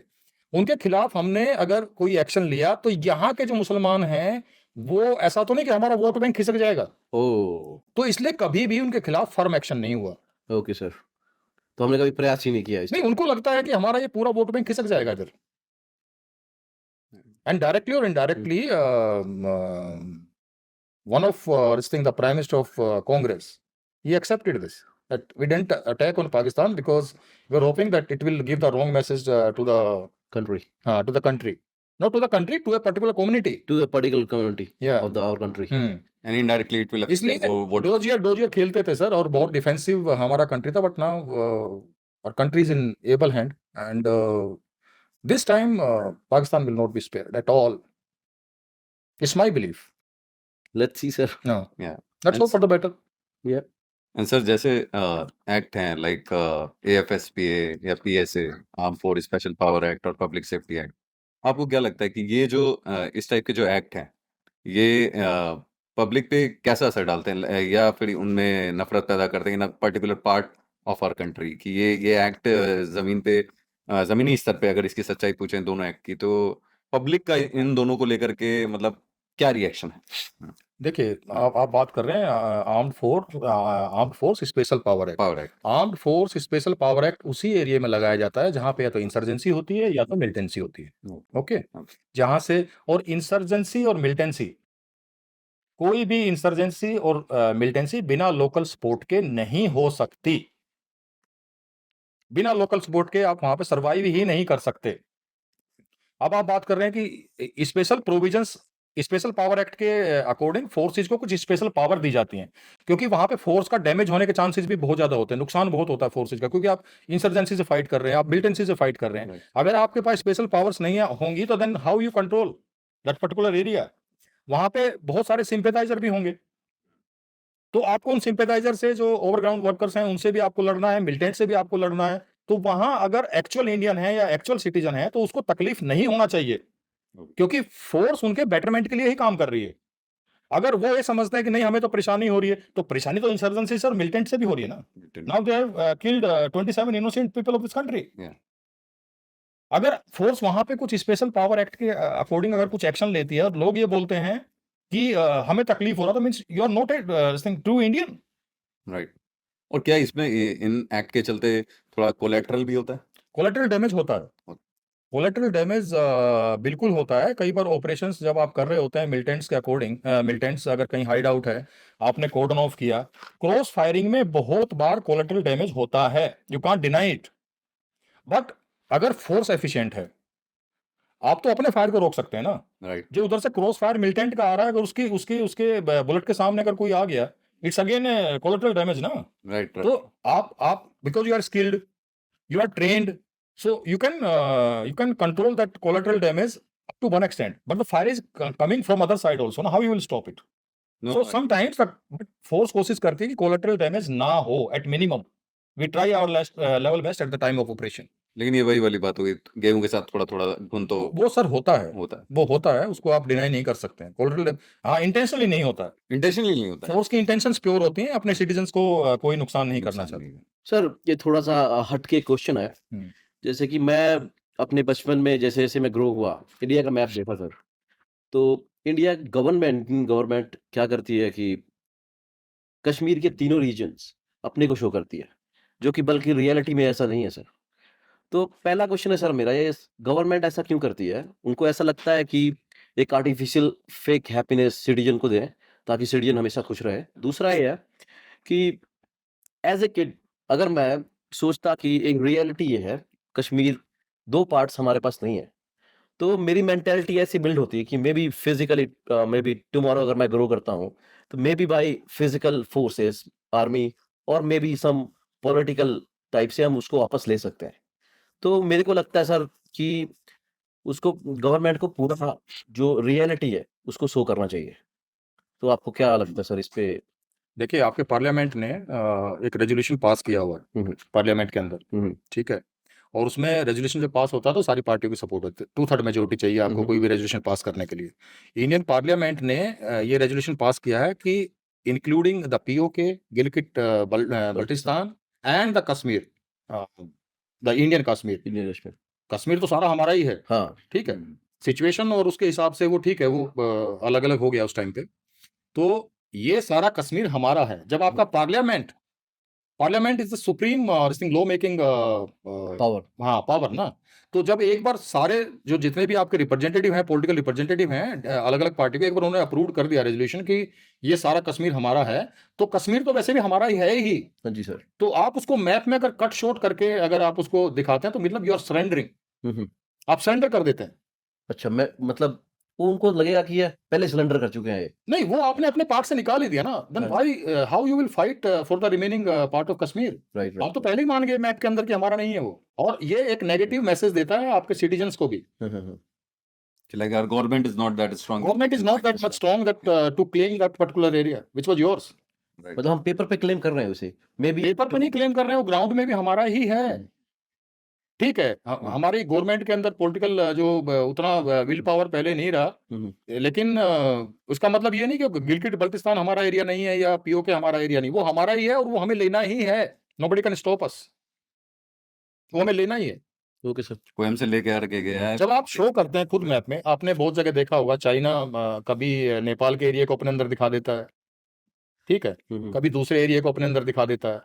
उनके खिलाफ हमने अगर कोई एक्शन लिया तो यहाँ के जो मुसलमान हैं वो ऐसा तो नहीं कि हमारा वोट बैंक खिसक जाएगा। ओ तो इसलिए कभी भी उनके खिलाफ फर्म एक्शन नहीं हुआ। Okay sir. तो हमने कभी प्रयास ही नहीं किया नहीं, उनको लगता है कि हमारा ये पूरा वोट बैंक खिसक जाएगा इधर, एंड डायरेक्टली और indirectly one of this thing, the Prime Minister of Congress, he accepted this, that we didn't attack on Pakistan because we were hoping that it will give the wrong message to the country, not to the country, to a particular community. to the particular community Yeah. of our country. And indirectly it will affect इसलिए what dossier खेलते थे sir, और बहुत defensive हमारा country था, but now our country is in able hand, and this time Pakistan will not be spared at all. It's my belief. Let's see sir. No. Yeah. Let's hope for the better. And sir जैसे act हैं like AFSPA या PSA, arm force special power act और public safety act, आपको क्या लगता है कि ये जो इस टाइप के जो एक्ट हैं ये पब्लिक पे कैसा असर डालते हैं, या फिर उनमें नफरत पैदा करते हैं in particular part of our country, कि ये एक्ट जमीन पे जमीनी स्तर पे अगर इसकी सच्चाई पूछें दोनों एक्ट की, तो पब्लिक का इन दोनों को लेकर के मतलब क्या रिएक्शन है? देखिए, आप बात कर रहे हैं armed force special power act. Armed force special power act उसी एरिया में लगाया जाता है जहां पे या तो इंसर्जेंसी होती है या तो मिलिटेंसी होती है, ओके। जहां से, और इंसर्जेंसी और मिलिटेंसी, कोई भी इंसर्जेंसी और मिलिटेंसी बिना लोकल सपोर्ट के नहीं हो सकती। बिना लोकल सपोर्ट के आप वहां पे सर्वाइव ही नहीं कर सकते। अब आप बात कर रहे हैं कि special provisions, special power act के अकॉर्डिंग फोर्सेज को कुछ स्पेशल पावर दी जाती हैं, क्योंकि वहां पे फोर्स का डैमेज होने के चांसेस भी बहुत ज्यादा होते हैं, नुकसान बहुत होता है फोर्सेज का, क्योंकि आप इंसर्जेंसी से फाइट कर रहे हैं, आप मिलिटेंसी से फाइट कर रहे हैं। अगर आपके पास स्पेशल पावर्स नहीं होंगी तो then how you control that particular area. वहां पे बहुत सारे सिंपैथाइजर भी होंगे, तो आपको उन सिंपैथाइजर से, जो ओवरग्राउंड वर्कर्स हैं, उनसे भी आपको लड़ना है, मिलिटेंट से भी आपको लड़ना है। तो वहां अगर एक्चुअल इंडियन है या एक्चुअल सिटीजन है तो उसको तकलीफ नहीं होना चाहिए, क्योंकि फोर्स उनके बेटरमेंट के लिए ही काम कर रही है। अगर वो ये समझते हैं कि नहीं हमें तो परेशानी हो रही है, तो परेशानी तो इंसर्जेंसी से और मिलिटेंट से भी हो रही है ना। Now they have killed 27 innocent people of this country. अगर फोर्स वहां पे कुछ स्पेशल पावर एक्ट के अकॉर्डिंग अगर कुछ एक्शन लेती है और लोग ये बोलते हैं कि हमें तकलीफ हो रहा, तो means you are not a true Indian, right. और क्या इसमें इन एक्ट के चलते थोड़ा कोलैटरल भी होता है? कोलैटरल डैमेज होता है। कोलैटरल डैमेज बिल्कुल होता है। कई बार ऑपरेशंस जब आप कर रहे होते हैं मिलिटेंट्स के अकॉर्डिंग, मिलिटेंट्स अगर कहीं हाइड आउट है, आपने कॉर्डन ऑफ किया, क्रॉस फायरिंग में बहुत बार कोलैटरल डैमेज होता है, you can't deny it. But अगर फोर्स एफिशिएंट है, आप तो अपने फायर को रोक सकते हैं ना। राइट। जो उधर से क्रॉस फायर मिलिटेंट का आ रहा है, अगर उसके बुलेट के सामने अगर कोई आ गया, इट्स अगेन कोलैटरल डैमेज ना। राइट। तो आप because you are skilled, you are trained, so you can control that collateral damage up to one extent, but the fire is coming from other side also, now how you will stop it? So sometimes the force कोशिश करती है कि collateral damage ना हो, at minimum we try our level best at the time of operation। लेकिन ये वही वाली बात होगी, गेहूं के साथ थोड़ा थोड़ा घुन तो वो सर होता है, वो होता है, उसको आप डिनाई नहीं कर सकते हैं। कोलैटरल, हाँ, इंटेंशनली नहीं होता है, इंटेंशनली नहीं होता है। फोर्स की इंटेंशंस प्योर होती हैं, अपने सिटीजन्स को कोई नुकसान नहीं करना चाहते। सर ये थोड़ा सा हटके क्वेश्चन है। जैसे कि मैं अपने बचपन में जैसे जैसे मैं ग्रो हुआ, इंडिया का मैप देखा सर, तो इंडिया गवर्नमेंट क्या करती है कि कश्मीर के तीनों रीजन्स अपने को शो करती है, जो कि बल्कि रियलिटी में ऐसा नहीं है सर। तो पहला क्वेश्चन है सर मेरा, ये गवर्नमेंट ऐसा क्यों करती है? उनको ऐसा लगता है कि एक आर्टिफिशियल फेक हैप्पीनेस सिटीजन को दें ताकि सिटीजन हमेशा खुश रहे। दूसरा ये है कि एज ए किड अगर मैं सोचता कि एक रियलिटी ये है, कश्मीर 2 पार्ट्स हमारे पास नहीं है। तो मेरी मेंटालिटी ऐसी बिल्ड होती है कि may be physically may be tomorrow अगर मैं ग्रो करता हूँ, तो may be by physical forces, army और may be some political type से हम उसको वापस ले सकते हैं। तो मेरे को लगता है सर कि उसको गवर्नमेंट को पूरा जो रियलिटी है, उसको शो करना चाहिए। तो आपको क्या लगता है सर इस पे? देखिए, आपके पार्लियामेंट ने एक रेजोल्यूशन पास किया हुआ है हुँ, हुँ। पार्लियामेंट के अंदर, हुँ, हुँ। ठीक है? और उसमें रेजोल्यूशन जब पास होता है तो सारी पार्टियों की सपोर्ट होती है। 2/3 मेजॉरिटी चाहिए हुँ, आपको हुँ। कोई भी रेजोल्यूशन पास करने के लिए। इंडियन पार्लियामेंट ने ये रेजोल्यूशन पास किया है कि including the PoK, Gilgit Baltistan and the Kashmir, the Indian Kashmir. Indian Kashmir. Kashmir तो सारा हमारा ही है, हाँ। ठीक है? सिचुएशन और उसके हिसाब से वो ठीक है, वो अलग-अलग हो गया उस टाइम पे। तो ये सारा कश्मीर हमारा है। जब आपका parliament is the supreme law making power. हाँ, पावर ना। तो जब एक बार सारे जो जितने भी आपके रिप्रेजेंटेटिव हैं, पॉलिटिकल रिप्रेजेंटेटिव हैं, अलग-अलग पार्टी के, एक बार उन्होंने अप्रूव कर दिया रेज़ोल्यूशन कि ये सारा कश्मीर हमारा है, तो कश्मीर तो वैसे भी हमारा ही है ही। हाँ जी सर। तो आप उसको मैप में अगर कट शॉर्ट करके अगर आप उसको दिखाते हैं तो मतलब यू आर सरेंडरिंग, हुँ, हुँ। आप सरेंडर कर देते हैं। अच्छा मैं मतलब उनको लगेगा कि ये पहले सिलेंडर कर चुके हैं ये। नहीं, वो आपने अपने पार्ट से निकाल ही दिया ना, देन हाँ। Why how you will fight for the remaining part of Kashmir? Right, आप राइट। तो पहले ही मान गए मैप के अंदर कि हमारा नहीं है वो, और ये एक नेगेटिव मैसेज देता है आपके सिटीजन्स को भी। Hmm, hmm, hmm. Like our government is not that strong. Government is not that much strong that to claim that particular area which was yours. Right. मतलब हम पेपर पे क्लेम कर रहे हैं उसे। मे बी पेपर पे नहीं claim कर रहे हो, ग्राउंड में भी हमारा ही है। ठीक है, हमारी गवर्नमेंट के अंदर पॉलिटिकल जो उतना विल पावर पहले नहीं रहा, हुँ, हुँ। लेकिन उसका मतलब ये नहीं कि गिलगिट बल्तिस्तान हमारा एरिया नहीं है या पीओके हमारा एरिया नहीं, वो हमारा ही है और वो हमें लेना ही है। नोबडी कैन स्टॉप अस, वो हमें लेना ही है। Okay sir. कोई हमसे लेके आके गया है। जब आप शो करते हैं खुद मैप में, आपने बहुत जगह देखा होगा, चाइना कभी नेपाल के एरिया को अपने अंदर दिखा देता है, ठीक है? हुँ, हुँ। कभी दूसरे एरिया को अपने अंदर दिखा देता है।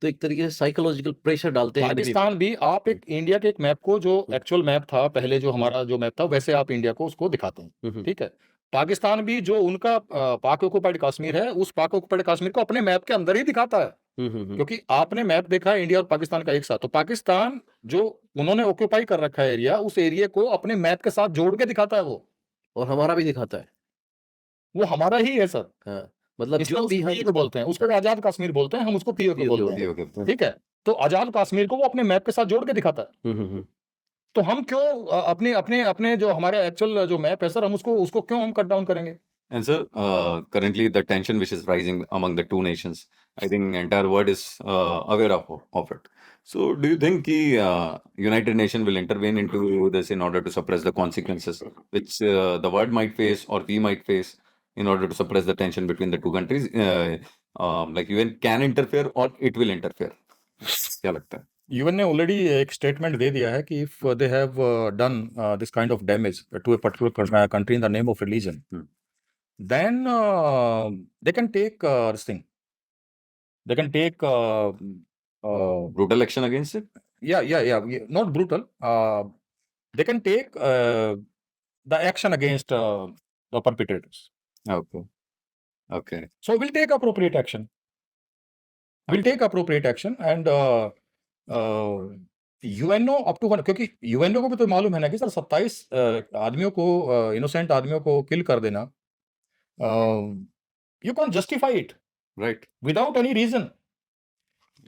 तो एक तरीके से साइकोलॉजिकल प्रेशर डालते हैं enemy पे। पाकिस्तान भी, आप एक इंडिया के एक मैप को, जो एक्चुअल मैप था पहले, जो हमारा जो मैप था, वैसे आप इंडिया को उसको दिखाते हैं, हुँ, हुँ। ठीक है? पाकिस्तान भी जो उनका पाक ऑक्युपाइड कश्मीर है, उस पाक ऑक्युपाइड कश्मीर को अपने मैप के अंदर ही दिखाता है, हुँ, हुँ, हुँ। क्योंकि आपने मैप देखा है इंडिया और पाकिस्तान का एक साथ, तो पाकिस्तान जो उन्होंने ऑक्युपाई कर रखा है एरिया, उस एरिया को अपने मैप के साथ जोड़ के दिखाता है वो। और हमारा भी दिखाता है। वो हमारा ही है सर। हाँ, मतलब इसलिए जो भी उसको हम पीओके बोलते हैं, उसको आजाद कश्मीर बोलते हैं, हम उसको पीओके POK बोलते हैं, Okay, okay. ठीक है? तो आजाद कश्मीर को वो अपने मैप के साथ जोड़ के दिखाता है। हुँ, हुँ, हुँ। तो हम क्यों अपने अपने अपने जो हमारे एक्चुअल जो मैप है सर, हम उसको उसको क्यों हम कट डाउन करेंगे? And sir, currently the tension which is rising among the two nations, I think entire world is aware of it. So, do you think the United Nations will intervene into this in order to suppress the consequences which the world might face or we might face in order to suppress the tension between the two countries? Like UN can interfere or it will interfere. क्या लगता है? UN ने already एक statement दे दिया है कि if they have done this kind of damage to a particular country in the name of religion, then they can take this thing. They can take Brutal action against it? yeah, not brutal. They can take the action against the perpetrators. Okay. Okay. So we'll take appropriate action. We'll take appropriate action and UNO up to one, क्योंकि UNO को भी तो मालूम है ना कि sir 27 आदमियों को, इनोसेंट आदमियों को किल कर देना, you can't justify it Right. without any reason.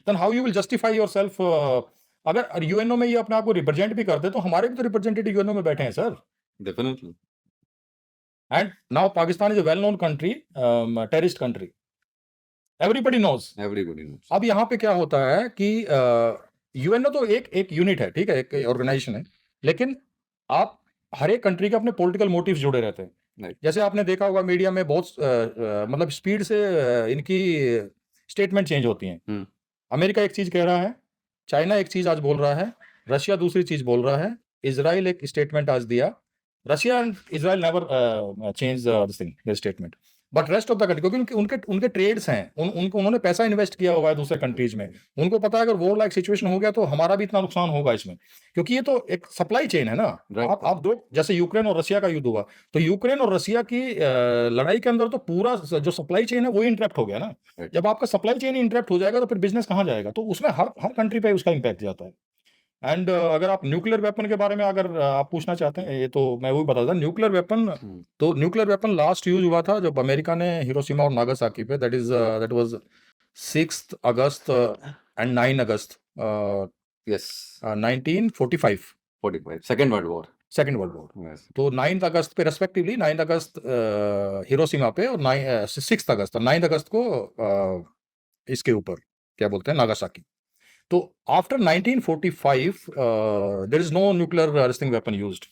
Then how you will justify yourself? अगर यूएनओ में ये अपने आप को रिप्रेजेंट भी करते तो हमारे भी तो रिप्रेजेंटेटिव यूएनओ में बैठे हैं sir. Definitely. And now Pakistan is a well known country, terrorist country, everybody knows. Everybody knows. अब यहाँ पे क्या होता है कि यूएनओ तो एक यूनिट है, ठीक है, एक ऑर्गेनाइजेशन है, लेकिन आप हर एक कंट्री के अपने पॉलिटिकल मोटिव्स जुड़े रहते हैं। Right. जैसे आपने देखा होगा मीडिया में बहुत मतलब स्पीड से इनकी स्टेटमेंट चेंज होती हैं। अमेरिका एक चीज कह रहा है, चाइना एक चीज आज बोल रहा है, रशिया दूसरी चीज बोल रहा है, इजराइल एक स्टेटमेंट आज दिया। Russia and Israel never change this thing, this statement, but rest of the country, क्योंकि उनके उनके ट्रेड्स हैं, उन्होंने पैसा इन्वेस्ट किया हुआ है दूसरे कंट्रीज में, उनको पता है अगर वॉर लाइक सिचुएशन हो गया तो हमारा भी इतना नुकसान होगा इसमें, क्योंकि ये तो एक सप्लाई चेन है ना। Right. आप दो, जैसे यूक्रेन और रशिया का युद्ध हुआ, तो यूक्रेन और रशिया की लड़ाई के अंदर तो पूरा जो सप्लाई चेन है वो इंटरप्ट हो गया ना। Right. जब आपका सप्लाई चेन इंटरप्ट हो जाएगा तो फिर बिजनेस कहाँ जाएगा? तो उसमें हर कंट्री पे उसका इम्पैक्ट जाता है। एंड अगर आप न्यूक्लियर वेपन के बारे में अगर आप पूछना चाहते हैं, ये तो मैं वही बता दूं, न्यूक्लियर वेपन, तो न्यूक्लियर वेपन लास्ट यूज हुआ था जब अमेरिका ने हिरोशिमा और नागासाकी पे, that was 6 August and 9 August yes 1945, 45 second world war second world war. Yes तो 9 अगस्त पे रेस्पेक्टिवली, 9 अगस्त हिरोशिमा पे और 6 अगस्त और 9 अगस्त को इसके ऊपर क्या बोलते हैं, नागासाकी। तो after 1945 there is no nuclear resting weapon used.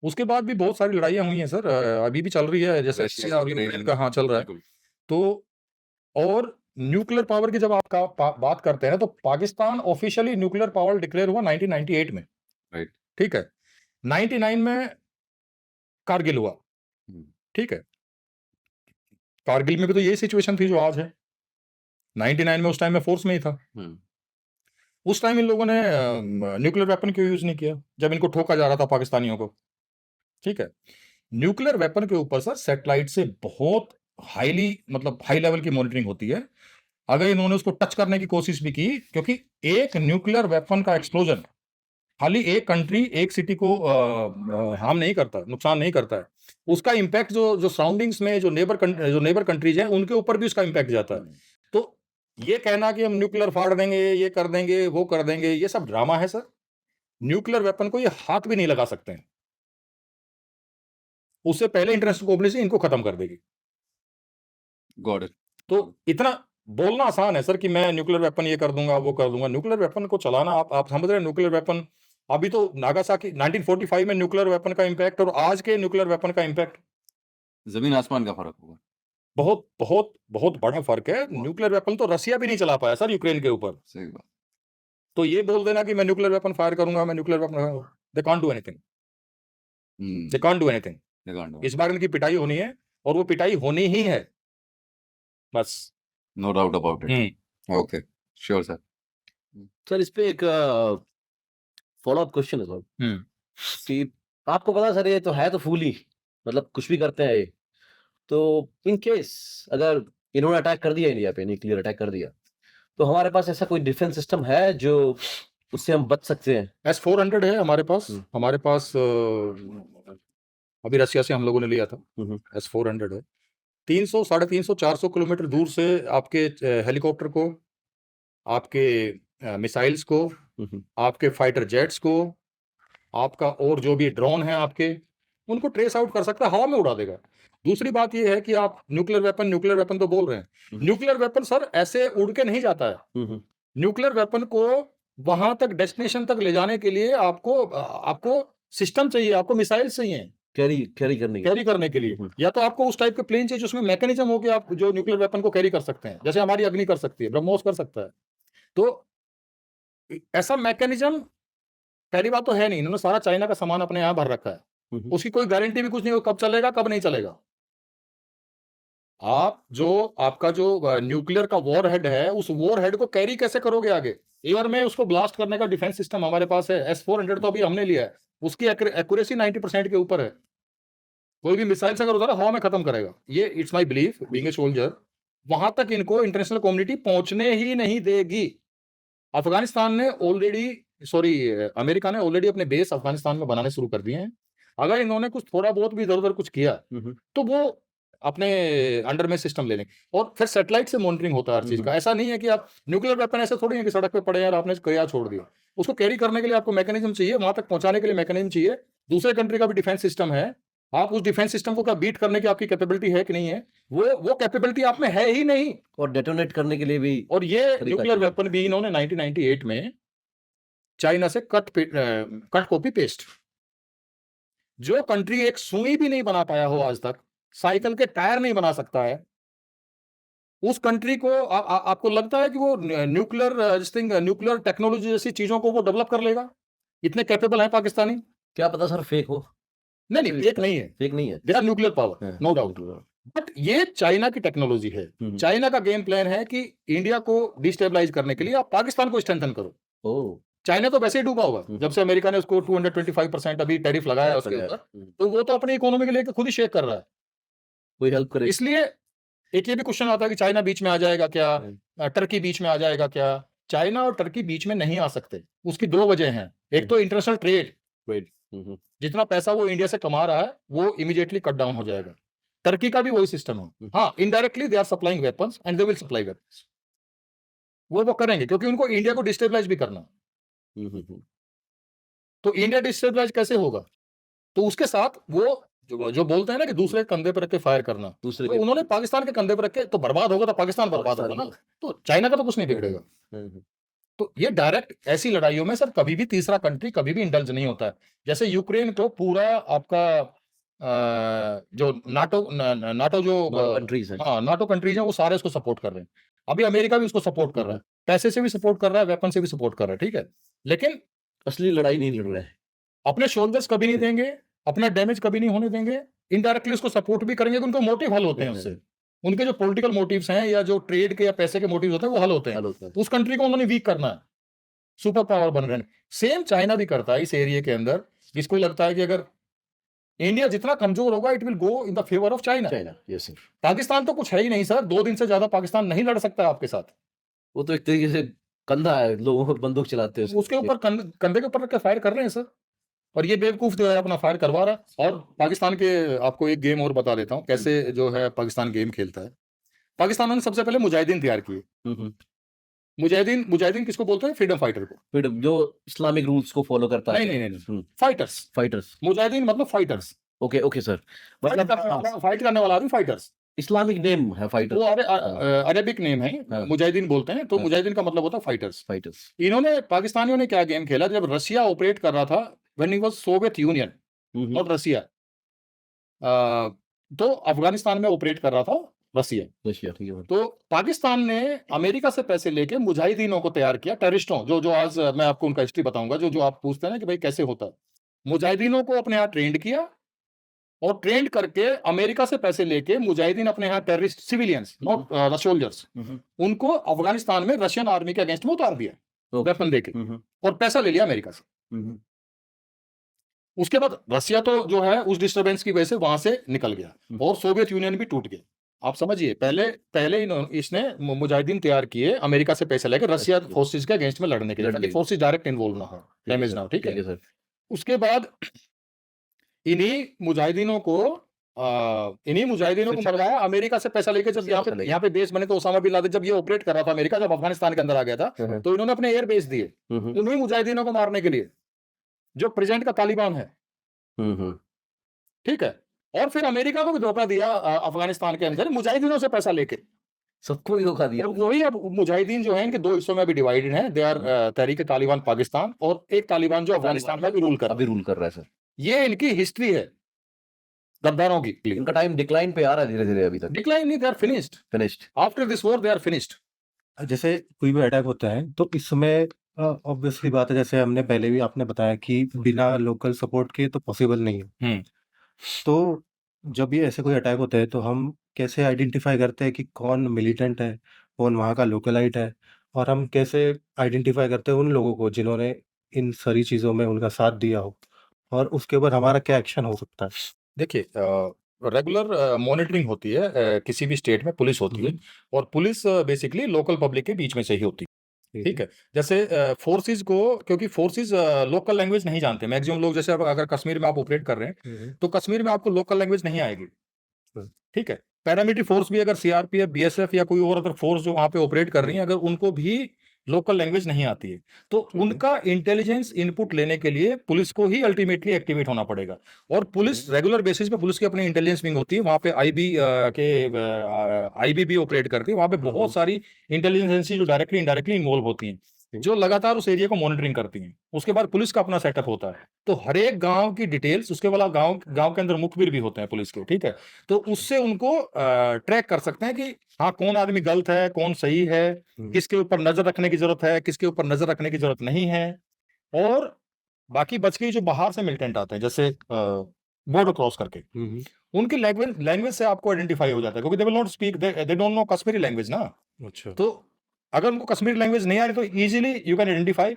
उसके बाद भी बहुत सारी लड़ाइयाँ हुई हैं सर, अभी भी चल रही है, जैसे रशिया और यूक्रेन का, हाँ चल रहा है। बिल्कुल तो और न्यूक्लियर पावर की जब आप बात करते हैं तो Pakistan officially nuclear power declare हुआ 1998 में, राइट ठीक है। 99 में कारगिल हुआ, ठीक है। कारगिल में भी तो यही सिचुएशन थी जो आज है। 99 में उस टाइम में फोर्स में ही था। उस टाइम इन लोगों ने न्यूक्लियर वेपन क्यों यूज नहीं किया जब इनको ठोका जा रहा था पाकिस्तानियों को, ठीक है। न्यूक्लियर वेपन के ऊपर सर सैटेलाइट से बहुत हाईली, मतलब हाई लेवल की मॉनिटरिंग होती है। अगर इन्होंने उसको टच करने की कोशिश भी की, क्योंकि एक न्यूक्लियर वेपन का एक्सप्लोजन खाली एक कंट्री, एक सिटी को हार्म नहीं करता, नुकसान नहीं करता है। उसका इम्पैक्ट जो सराउंडिंग्स में जो नेबर कंट्रीज हैं उनके ऊपर भी उसका इम्पैक्ट जाता है। तो ये कहना कि हम न्यूक्लियर फाड़ देंगे, ये कर देंगे, वो कर देंगे, ये सब ड्रामा है सर। न्यूक्लियर वेपन को ये हाथ भी नहीं लगा सकते हैं। उससे पहले इंटरनेशनल कम्युनिटी इनको खत्म कर देगी। गॉट इट तो इतना बोलना आसान है सर कि मैं न्यूक्लियर वेपन ये कर दूंगा, वो कर दूंगा। न्यूक्लियर वेपन को चलाना, आप समझ रहे हैं, न्यूक्लियर वेपन अभी तो नागासाकी 1945 में न्यूक्लियर वेपन का इम्पैक्ट और आज के न्यूक्लियर वेपन का इम्पैक्ट जमीन आसमान का फर्क होगा। बहुत बहुत बहुत बड़ा फर्क है। न्यूक्लियर वेपन तो रसिया भी नहीं चला पाया सर यूक्रेन के ऊपर। सही बात तो ये बोल देना कि मैं न्यूक्लियर वेपन फायर करूंगा, मैं nuclear weapon, they can't do anything, they can't do anything. इस बार इनकी पिटाई होनी है और वो पिटाई होनी ही है, बस। No doubt about it okay sure sir sir इस पे एक फॉलो अप क्वेश्चन है सर हम्म कि आपको पता है सर ये तो है तो फूल ही, मतलब कुछ भी करते हैं ये। तो इन केस अगर इन्होंने अटैक कर दिया इंडिया पे, न्यूक्लियर अटैक कर दिया, तो हमारे पास ऐसा कोई डिफेंस सिस्टम है जो उससे हम बच सकते हैं? S-400 है हमारे पास। हमारे पास अभी रसिया से हम लोगों ने लिया था, S-400 है। 300, 350, 400 किलोमीटर दूर से आपके हेलीकॉप्टर को, आपके मिसाइल्स को, आपके फाइटर जेट्स को, आपका और जो भी ड्रोन है आपके, उनको ट्रेस आउट कर सकता है, हवा में उड़ा देगा। दूसरी बात ये है कि आप न्यूक्लियर वेपन तो बोल रहे हैं। न्यूक्लियर वेपन सर ऐसे उड़ के नहीं जाता है। न्यूक्लियर वेपन को वहां तक, डेस्टिनेशन तक ले जाने के लिए आपको सिस्टम चाहिए, आपको मिसाइल चाहिए कैरी करने के लिए। या तो आपको उस टाइप के प्लेन चाहिए जिसमें मैकेनिज्म हो कि आप जो न्यूक्लियर वेपन को कैरी कर सकते हैं, जैसे हमारी अग्नि कर सकती है, ब्रह्मोस कर सकता है। तो ऐसा मैकेनिज्म पहली बात तो है नहीं। इन्होंने सारा चाइना का सामान अपने यहाँ भर रखा है, उसकी कोई गारंटी भी कुछ नहीं हो कब चलेगा कब नहीं चलेगा। आपका जो न्यूक्लियर का वॉर हेड है, उस वॉर हेड को कैरी कैसे करोगे आगे? एयर में उसको ब्लास्ट करने का डिफेंस सिस्टम हमारे पास है। S-400 तो अभी हमने लिया है, उसकी एक्यूरेसी 90% के ऊपर है। कोई भी मिसाइल से अगर उतारा हवा में खत्म करेगा। ये it's my belief being a soldier, वहां तक इनको इंटरनेशनल कम्युनिटी पहुंचने ही नहीं देगी। अफगानिस्तान ने ऑलरेडी, अमेरिका ने ऑलरेडी अपने बेस अफगानिस्तान में बनाने शुरू कर दिए हैं। अगर इन्होंने कुछ थोड़ा बहुत भी इधर उधर कुछ किया तो वो अपने अंडर में सिस्टम ले लेंगे। और फिर सैटेलाइट से मॉनिटरिंग होता है हर चीज का। ऐसा नहीं है कि आप न्यूक्लियर वेपन ऐसे थोड़ी है कि सड़क पे पड़े हैं और आपने किया छोड़ दिया। उसको कैरी करने के लिए आपको मैकेनिज्म चाहिए, वहां तक पहुंचाने के लिए मैकेनिज्म चाहिए। दूसरे कंट्री का भी डिफेंस सिस्टम है। आप उस डिफेंस सिस्टम को क्या बीट करने की आपकी कैपेबिलिटी है कि नहीं है? वो कैपेबिलिटी आप में है ही नहीं। और डेटोनेट करने के लिए भी। और ये तरीका न्यूक्लियर चाहिए। वेपन भी इन्होंने 1998 में चाइना से कट कॉपी पेस्ट। जो कंट्री एक सुई भी नहीं बना पाया हो आज तक, साइकिल के टायर नहीं बना सकता है, उस कंट्री को आपको लगता है कि वो न्यूक्लियर टेक्नोलॉजी जैसी चीजों को वो डेवलप कर लेगा? इतने कैपेबल है पाकिस्तानी? क्या पता सर फेक हो? नहीं, फेक नहीं है, फेक नहीं है। They are nuclear power, no doubt. But ये चाइना की टेक्नोलॉजी है। चाइना का गेम प्लान है कि इंडिया को डिस्टेबलाइज करने के लिए आप पाकिस्तान को स्ट्रेंथन करो। चाइना तो वैसे ही डूबा होगा जब से अमेरिका ने उसको 225% अभी टैरिफ लगाया है उसके ऊपर। तो वो तो अपनी इकोनॉमी के लिए खुद ही शेक कर रहा है, कोई हेल्प करे। इसलिए एक ये भी क्वेश्चन आता है कि चाइना बीच में आ जाएगा क्या, टर्की बीच में आ जाएगा क्या, चाइना और टर्की बीच में नहीं आ सकते। उसकी 2 वजह हैं। एक तो इंटरनेशनल ट्रेड, जितना पैसा वो इंडिया से कमा रहा है वो इमीडिएटली कट डाउन हो जाएगा। टर्की का भी वही सिस्टम है। हाँ, indirectly they are supplying weapons and they will supply weapons. वो करेंगे क्योंकि उनको इंडिया को डिस्टेबलाइज भी करना है। तो इंडिया डिस्टेबलाइज कैसे होगा? तो उसके साथ वो जो बोलते हैं ना कि दूसरे के कंधे पर रख के फायर करना, दूसरे तो के उन्होंने पाकिस्तान के कंधे पर रख के, तो बर्बाद होगा तो पाकिस्तान बर्बाद होगा ना, तो चाइना का तो कुछ नहीं बिगड़ेगा। तो ये डायरेक्ट ऐसी लड़ाइयों में सर कभी भी तीसरा कंट्री कभी भी इंडल्ज नहीं होता है। जैसे यूक्रेन को पूरा आपका जो नाटो जो कंट्रीज हैं। हाँ, नाटो कंट्रीज हैं वो सारे उसको सपोर्ट कर रहे हैं। अभी अमेरिका भी उसको सपोर्ट कर रहा है, पैसे से भी सपोर्ट कर रहा है, वेपन से भी सपोर्ट कर रहा है, ठीक है। लेकिन असली लड़ाई नहीं लड़ रहे हैं। अपने शोल्डर्स कभी नहीं देंगे, अपना डैमेज कभी नहीं होने देंगे, इनडायरेक्टली उसको सपोर्ट भी करेंगे, उनको मोटिव हल होते हैं उससे। उनके जो पॉलिटिकल मोटिव्स हैं या जो ट्रेड के या पैसे के मोटिव्स होते हैं वो हल होते हैं। तो उस कंट्री को उन्होंने वीक करना है, सुपर पावर बन रहे हैं। सेम चाइना भी करता है इस एरिया के अंदर। इसको लगता है कि अगर इंडिया जितना कमजोर होगा it will go in the favour of China. Yes sir. Pakistan तो कुछ है ही नहीं सर, 2 दिन से ज्यादा पाकिस्तान नहीं लड़ सकता है आपके साथ। वो तो एक तरीके से कंधा है, लोगों पर बंदूक चलाते हैं उसके ऊपर कंधे के ऊपर रख के फायर कर रहे हैं सर, और ये बेवकूफ जो है अपना फायर करवा रहा है। और पाकिस्तान के आपको एक गेम और बता देता हूँ कैसे जो है पाकिस्तान गेम खेलता है। पाकिस्तान ने सबसे पहले मुजाहिदीन तैयार किए। मुजाहिदीन किसको बोलते हैं? फ्रीडम फाइटर को। फ्रीडम जो इस्लामिक रूल्स को फॉलो करता है। नहीं, फाइटर्स। फाइटर्स। मुजाहिदीन मतलब फाइटर्स। Okay okay sir. मतलब फाइट करने वाला आदमी, फाइटर्स। इस्लामिक नेम है फाइटर। वो अरेबिक नेम है, मुजाहिदीन बोलते हैं। तो मुजाहिदीन का मतलब होता है फाइटर्स। फाइटर्स। इन्होंने पाकिस्तानियों ने क्या गेम खेला, जब रशिया ऑपरेट कर रहा था, when he was Soviet union not Russia, तो अफगानिस्तान में ऑपरेट कर रहा था रशिया। ठीक है। तो पाकिस्तान ने अमेरिका से पैसे लेके मुजाहिदीनों को तैयार किया, टेररिस्टों, जो आज मैं आपको उनका हिस्ट्री बताऊंगा, जो आप पूछते हैं ना कि भाई कैसे होता है। मुजाहिदीनों को अपने यहाँ ट्रेंड किया और ट्रेंड करके अमेरिका से पैसे लेके मुजाहिदीन अपने यहाँ terrorist civilians not the soldiers, उनको अफगानिस्तान में रशियन आर्मी के अगेंस्ट में उतार दिया वेपन देके, और पैसा ले लिया अमेरिका से। उसके बाद रशिया तो जो है उस डिस्टरबेंस की वजह से वहां से निकल गया और सोवियत यूनियन भी टूट गया। आप समझिए, पहले इसने मुजाहिदीन तैयार किए अमेरिका से पैसे लेकर रशिया फोर्सेस के अगेंस्ट में लड़ने के लिए, ताकि फोर्सेस डायरेक्ट इन्वॉल्व ना हो, डैमेज ना हो, ठीक है सर। उसके बाद इन्हीं मुजाहिदीनों को मरवाया अमेरिका से पैसा लेकर। जब यहाँ पे बेस बने, तो ओसामा बिन लादेन जब ये ऑपरेट कर रहा था अमेरिका, जब अफगानिस्तान के अंदर आ गया था, तो इन्होंने अपने एयर बेस दिए उन्हीं मुजाहिदीनों को मारने के लिए, जो प्रेजेंट का तालिबान है, ठीक है। और फिर अमेरिका को भी धोखा दिया अफगानिस्तान के अंदर मुजाहिदीनों से पैसा लेके, सबको ही धोखा दिया। वही अब मुजाहिदीन जो है इनके 2 हिस्सों में अभी डिवाइडेड हैं। दे आर तहरीक तालिबान पाकिस्तान, और एक तालिबान जो अफगानिस्तान में भी रूल कर रहा है सर। ये इनकी हिस्ट्री है गद्दारों की। इनका टाइम डिक्लाइन पे आ रहा है धीरे धीरे। अभी तक डिक्लाइन नहीं, they are finished after this war, they are finished. जैसे कोई भी अटैक होता है तो इसमें ऑब्वियसली बात है, जैसे हमने पहले भी आपने बताया कि बिना लोकल सपोर्ट के तो पॉसिबल नहीं है। तो जब ये ऐसे कोई अटैक होता है तो हम कैसे आइडेंटिफाई करते हैं कि कौन मिलिटेंट है, कौन वहाँ का लोकलाइट है, और हम कैसे आइडेंटिफाई करते हैं उन लोगों को जिन्होंने इन सारी चीज़ों में उनका साथ दिया हो, और उसके बाद हमारा क्या एक्शन हो सकता है? देखिए, रेगुलर मॉनिटरिंग होती है किसी भी स्टेट में, पुलिस होती है, और पुलिस बेसिकली लोकल पब्लिक के बीच में से ही होती है, ठीक है। जैसे फोर्सेस को, क्योंकि फोर्सेस लोकल लैंग्वेज नहीं जानते मैक्सिमम लोग। जैसे अगर कश्मीर में आप ऑपरेट कर रहे हैं तो कश्मीर में आपको लोकल लैंग्वेज नहीं आएगी, ठीक है। पैरामिलिट्री फोर्स भी, अगर सीआरपीएफ, बीएसएफ या कोई और अदर फोर्स जो वहां पे ऑपरेट कर रही है, अगर उनको भी लोकल लैंग्वेज नहीं आती है, तो उनका इंटेलिजेंस इनपुट लेने के लिए पुलिस को ही अल्टीमेटली एक्टिवेट होना पड़ेगा। और पुलिस रेगुलर बेसिस पे, पुलिस की अपनी इंटेलिजेंस विंग होती है, वहां पे आईबी भी ऑपरेट करती है। वहां पे बहुत सारी इंटेलिजेंस एजेंसी जो डायरेक्टली इनडायरेक्टली इन्वॉल्व होती हैं, जो लगातार उस एरिया को मॉनिटरिंग करती हैं। उसके बाद पुलिस का अपना सेटअप होता है, तो हर एक गांव की डिटेल्स, उसके बाद गांव के अंदर मुखबिर भी होते हैं पुलिस के, ठीक है। तो उससे उनको ट्रैक कर सकते हैं कि हाँ, कौन आदमी गलत है, कौन सही है, किसके ऊपर नजर रखने की जरूरत है, किसके ऊपर नजर रखने की जरूरत नहीं है। और बाकी बच गई जो बाहर से मिलिटेंट आते हैं, जैसे बॉर्डर क्रॉस करके, उनकी लैंग्वेज से आपको आइडेंटिफाई हो जाता है, क्योंकि they will not speak, they don't know Kashmiri language ना। अच्छा। तो अगर उनको कश्मीरी लैंग्वेज नहीं आ रही तो easily you can identify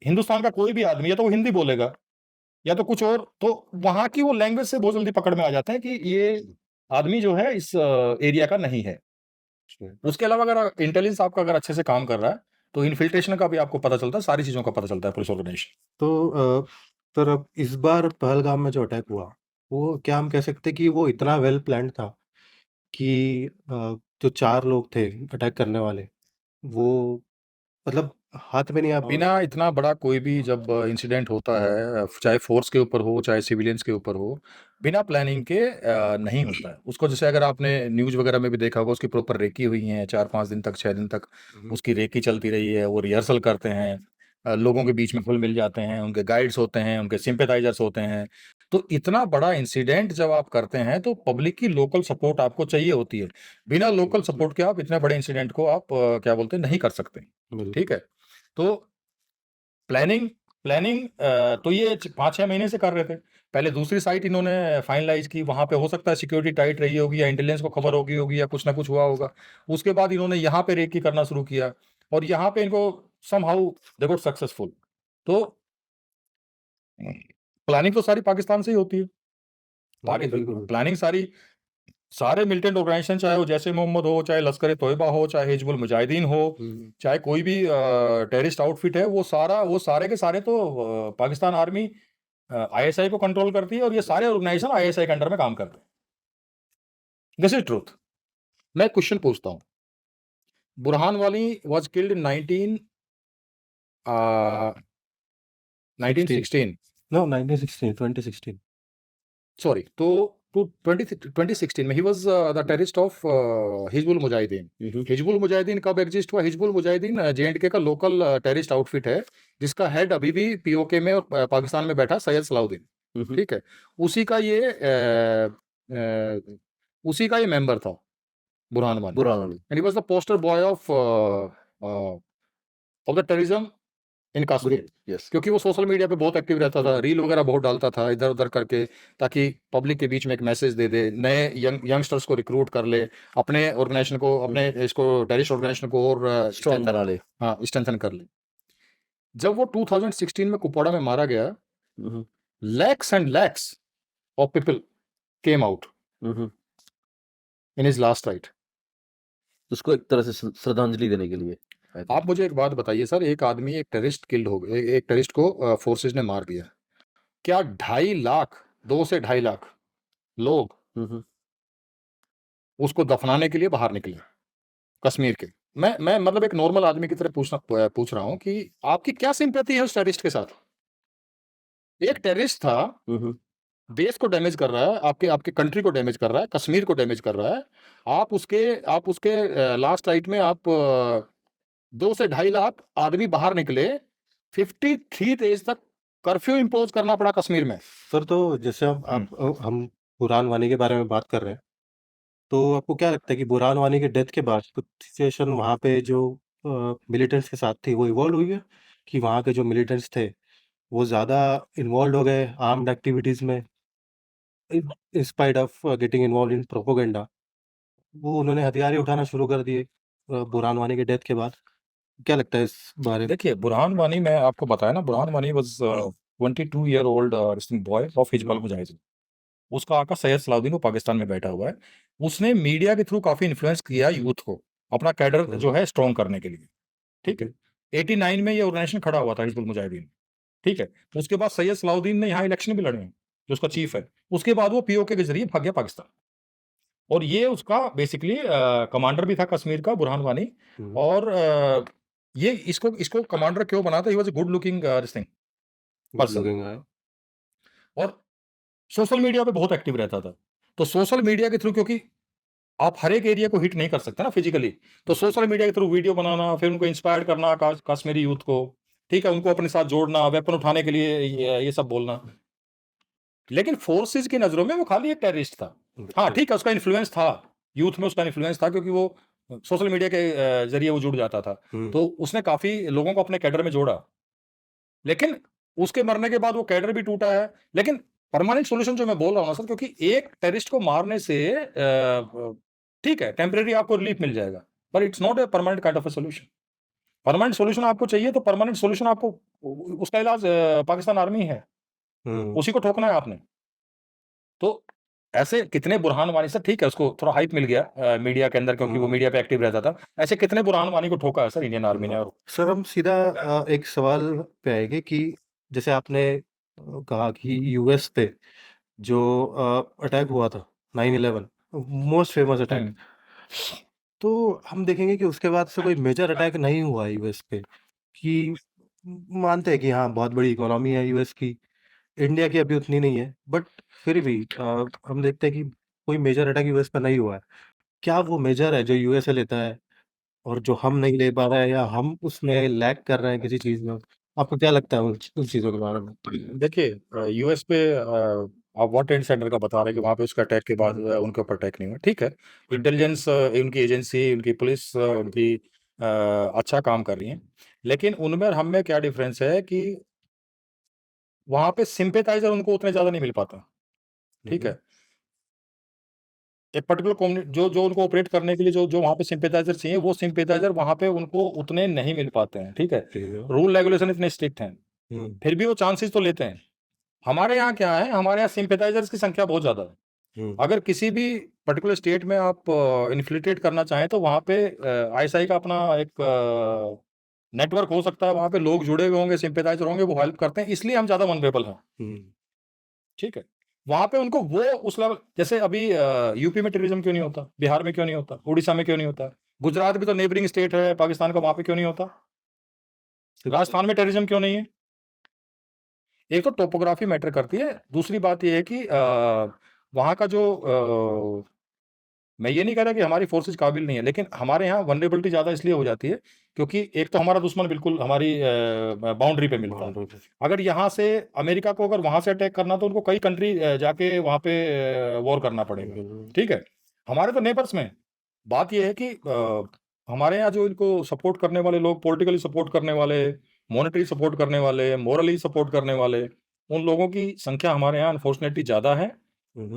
Hindustan का कोई भी आदमी, या तो वो हिंदी बोलेगा या तो कुछ और, तो वहां की वो लैंग्वेज से बहुत जल्दी पकड़ में आ जाते हैं कि ये आदमी जो है इस एरिया का नहीं है। उसके अलावा अगर इंटेलिजेंस आपका अगर अच्छे से काम कर रहा है तो इन्फिल्ट्रेशन का भी आपको पता चलता है, सारी चीज़ों का पता चलता है पुलिस ऑर्गेनाइजेशन। तो सर अब इस बार पहलगाम में जो अटैक हुआ, वो क्या हम कह सकते हैं कि वो इतना वेल प्लान्ड था कि जो 4 लोग थे अटैक करने वाले, वो मतलब हाथ में नहीं आ बिना इतना बड़ा कोई भी जब इंसिडेंट होता है, चाहे फोर्स के ऊपर हो, चाहे सिविलियंस के ऊपर हो, बिना प्लानिंग के नहीं होता है। उसको जैसे अगर आपने न्यूज़ वगैरह में भी देखा होगा, उसकी प्रॉपर रेकी हुई है, 4-5 दिन तक, 6 दिन तक हुँ। उसकी रेकी चलती रही है, वो रिहर्सल करते हैं, लोगों के बीच में घुल-मिल जाते हैं, उनके गाइड्स होते हैं, उनके सिम्पैथाइज़र्स होते हैं। तो इतना बड़ा इंसिडेंट जब आप करते हैं, तो पब्लिक की लोकल सपोर्ट आपको चाहिए होती है। बिना लोकल सपोर्ट के आप इतने बड़े इंसिडेंट को आप क्या बोलते हैं, नहीं कर सकते। बिल्कुल। ठीक है? तो प्लानिंग प्लानिंग तो ये 5-6 महीने से कर रहे थे। पहले दूसरी साइट इन्होंने फाइनलाइज़ की, वहाँ पे हो सकता है सिक्योरिटी टाइट रही होगी या इंटेलिजेंस को खबर होगी या कुछ ना कुछ हुआ होगा। उसके बाद इन्होंने यहाँ पे रेकी करना शुरू किया और यहाँ पे इनको समहाउ दे गॉट सक्सेसफुल। तो प्लानिंग तो सारी पाकिस्तान से ही होती है। बिल्कुल। प्लानिंग सारे मिलिटेंट ऑर्गेनाइजेशन, चाहे वो जैश ए मोहम्मद हो, चाहे लश्कर ए तोयबा हो, चाहे हिजबुल मुजाहिदीन हो, हुँ। चाहे कोई भी टेररिस्ट आउटफिट है, वो सारे के सारे तो पाकिस्तान आर्मी आईएसआई को कंट्रोल करती है और ये सारे ऑर्गेनाइजेशन आईएसआई के अंडर में काम करते हैं। This is truth. मैं क्वेश्चन पूछता हूँ, बुरहान वाली was killed in 1916 no 1916 2016 sorry तो 2016 में he was the terrorist of Hizbul Mujahideen. Hizbul Mujahideen कब एग्जिस्ट हुआ? हिजबुल मुजाहिदीन जेएंडके का लोकल टेररिस्ट आउटफिट है, जिसका हेड अभी भी पीओके में और पाकिस्तान में बैठा सैयद सलाउद्दीन। ठीक है, उसी का ये मेंबर था Burhan Wani, and he was the poster boy of the terrorism in Kashmir. Yes. क्योंकि वो सोशल मीडिया पे बहुत एक्टिव रहता था, रील वगैरह बहुत डालता था इधर उधर करके, ताकि पब्लिक के बीच में एक मैसेज दे दे, नए यंगस्टर्स को रिक्रूट कर ले, अपने ऑर्गेनाइजेशन को, अपने इसको टेररिस्ट ऑर्गेनाइजेशन को और स्ट्रॉन्ग बना ले। हाँ स्ट्रेंथन कर ले। जब वो 2016 में कुपवाड़ा में मारा गया, हुँ, lakhs and lakhs of people came out हुँ। In his last rite. उसको एक तरह से श्रद्धांजलि देने के लिए आई थिंक। आप मुझे एक बात बताइए सर, एक आदमी, एक टेररिस्ट किल्ड हो गया, एक टेररिस्ट को फोर्सेज ने मार दिया, क्या 2.5 लाख 2 से 2.5 लाख लोग हुँ। उसको दफनाने के लिए बाहर निकले कश्मीर के? मैं मतलब एक नॉर्मल आदमी की तरह पूछ रहा हूँ कि आपकी क्या सिंपैथी है उस टेररिस्ट के साथ? एक टेररिस्ट था, हुँ। देश को डैमेज कर रहा है, आपके आपके कंट्री को डैमेज कर रहा है, कश्मीर को डैमेज कर रहा है। आप उसके लास्ट राइट में आप 2 से 2.5 लाख आदमी बाहर निकले, 53 डेज तक कर्फ्यू इम्पोज करना पड़ा कश्मीर में। सर तो जैसे हम बुरहान वानी के बारे में बात कर रहे हैं, तो आपको क्या लगता है कि बुरहान वानी के डेथ के बाद कुछ सिचुएशन वहाँ पे जो मिलिटेंट्स के साथ थी, वो इवॉल्व हुई है? कि वहाँ के जो मिलिटेंट्स थे, वो ज़्यादा इन्वॉल्व्ड हो गए आर्म्ड एक्टिविटीज़ में in spite of getting involved in propaganda? वो उन्होंने हथियार ही उठाना शुरू कर दिए बुरहान वानी के डेथ के बाद। क्या लगता है इस बारे में? देखिए, बुरहान वानी, मैं आपको बताया ना, Burhan Wani was 22 year old boy of Hizbul Mujahideen. उसका आका सैयद सलाउद्दीन, वो पाकिस्तान में बैठा हुआ है। उसने मीडिया के थ्रू काफ़ी इन्फ्लुएंस किया यूथ को, अपना कैडर जो है स्ट्रॉन्ग करने के लिए। ठीक है? 89 में ये ऑर्गेनाइजेशन खड़ा हुआ था हिजबुल मुजाहिदीन। ठीक है? उसके बाद सैयद सलाउद्दीन ने यहाँ इलेक्शन भी लड़े हैं, जो उसका चीफ है। उसके बाद वो पीओके के ज़रिए भाग गया पाकिस्तान। और ये उसका बेसिकली कमांडर भी था कश्मीर का, बुरहान वानी। हुँ। और ये इसको कमांडर क्यों बना था? He was a good looking this thing person. Looking guy. और सोशल मीडिया पे बहुत एक्टिव रहता था। तो सोशल मीडिया के थ्रू, क्योंकि आप हर एक एरिया को हिट नहीं कर सकते ना फिजिकली, तो सोशल मीडिया के थ्रू वीडियो बनाना, फिर उनको इंस्पायर करना, कश्मीरी यूथ को, ठीक है, उनको अपने साथ जोड़ना, वेपन उठाने के लिए ये सब बोलना। लेकिन फोर्सेस की नज़रों में वो खाली एक टेररिस्ट था। हाँ, ठीक है, उसका इन्फ्लुएंस था, यूथ में उसका इन्फ्लुएंस था, क्योंकि वो सोशल मीडिया के ज़रिए वो जुड़ जाता था। हुँ। तो उसने काफ़ी लोगों को अपने कैडर में जोड़ा। लेकिन उसके मरने के बाद वो कैडर भी टूटा है। लेकिन परमानेंट सॉल्यूशन जो मैं बोल रहा हूँ ना सर, क्योंकि एक टेररिस्ट को मारने से ठीक है, टेम्परेरी आपको रिलीफ मिल जाएगा, पर it's not a permanent kind of a solution. Permanent solution आपको चाहिए, तो परमानेंट सॉल्यूशन आपको, उसका इलाज पाकिस्तान आर्मी है, हुँ। उसी को ठोकना है आपने। तो ऐसे कितने बुरहान वानी सर, ठीक है उसको थोड़ा हाइप मिल गया मीडिया के अंदर क्योंकि वो मीडिया पे एक्टिव रहता था, ऐसे कितने बुरहान वानी को ठोका है सर इंडियन आर्मी ने? और सर हम सीधा एक सवाल पे आएंगे कि जैसे आपने कहा कि यूएस पे जो अटैक हुआ था 9/11 मोस्ट फेमस अटैक, तो हम देखेंगे कि उसके बाद से कोई मेजर अटैक नहीं हुआ है यूएस पे। कि मानते हैं कि हाँ बहुत बड़ी इकोनॉमी है यूएस की, इंडिया की अभी उतनी नहीं है, बट फिर भी हम देखते हैं कि कोई मेजर अटैक यूएस पे नहीं हुआ है। क्या वो मेजर है जो यूएसए लेता है और जो हम नहीं ले पा रहे हैं, या हम उसमें लैग कर रहे हैं किसी चीज़ में? आपको क्या लगता है उन चीज़ों के बारे में? देखिए यूएस पे आप वर्ल्ड ट्रेड सेंटर का बता रहे हैं कि वहाँ पे उसका अटैक के बाद उनके ऊपर अटैक नहीं हुआ, ठीक है। इंटेलिजेंस उनकी एजेंसी, उनकी पुलिस उनकी अच्छा काम कर रही है, लेकिन उनमें और हम में क्या डिफरेंस है कि वहाँ पे सिंपैथाइजर उनको उतने ज़्यादा नहीं मिल पाता, ठीक है। एक पर्टिकुलर कम्युनिटी जो जो उनको ऑपरेट करने के लिए जो वहाँ पे सिंपैथाइजर चाहिए, वो सिंपैथाइजर वहाँ पे उनको उतने नहीं मिल पाते हैं, ठीक है। रूल रेगुलेशन इतने स्ट्रिक्ट हैं, फिर भी वो चांसेस तो लेते हैं। हमारे यहाँ क्या है, हमारे यहाँ सिंपैथाइजर्स की संख्या बहुत ज़्यादा है। अगर किसी भी पर्टिकुलर स्टेट में आप इन्फ्लिल्ट्रेट करना चाहें तो वहाँ पे आईएसआई का अपना एक नेटवर्क हो सकता है, वहाँ पे लोग जुड़े हुए होंगे, सिंपैथाइजर होंगे, वो हेल्प करते हैं, इसलिए हम ज़्यादा वल्नरेबल हैं, ठीक है। वहाँ पे उनको वो उस लेवल, जैसे अभी यूपी में टेररिज्म क्यों नहीं होता, बिहार में क्यों नहीं होता, उड़ीसा में क्यों नहीं होता, गुजरात भी तो नेबरिंग स्टेट है पाकिस्तान का, वहाँ पे क्यों नहीं होता, राजस्थान में टेररिज्म क्यों नहीं है? एक तो टोपोग्राफी मैटर करती है, दूसरी बात ये है कि वहाँ का जो मैं ये नहीं कह रहा कि हमारी फोर्सेज काबिल नहीं है, लेकिन हमारे यहाँ वनरेबिलिटी ज़्यादा इसलिए हो जाती है क्योंकि एक तो हमारा दुश्मन बिल्कुल हमारी बाउंड्री पे मिलता है। अगर यहाँ से अमेरिका को अगर वहाँ से अटैक करना तो उनको कई कंट्री जाके वहाँ पे वॉर करना पड़ेगा, ठीक है। हमारे तो नेबर्स में बात ये है कि हमारे यहाँ जो इनको सपोर्ट करने वाले लोग, पॉलिटिकली सपोर्ट करने वाले, मॉनेटरी सपोर्ट करने वाले, मोरली सपोर्ट करने वाले, उन लोगों की संख्या हमारे यहाँ अनफॉर्चुनेटली ज़्यादा है,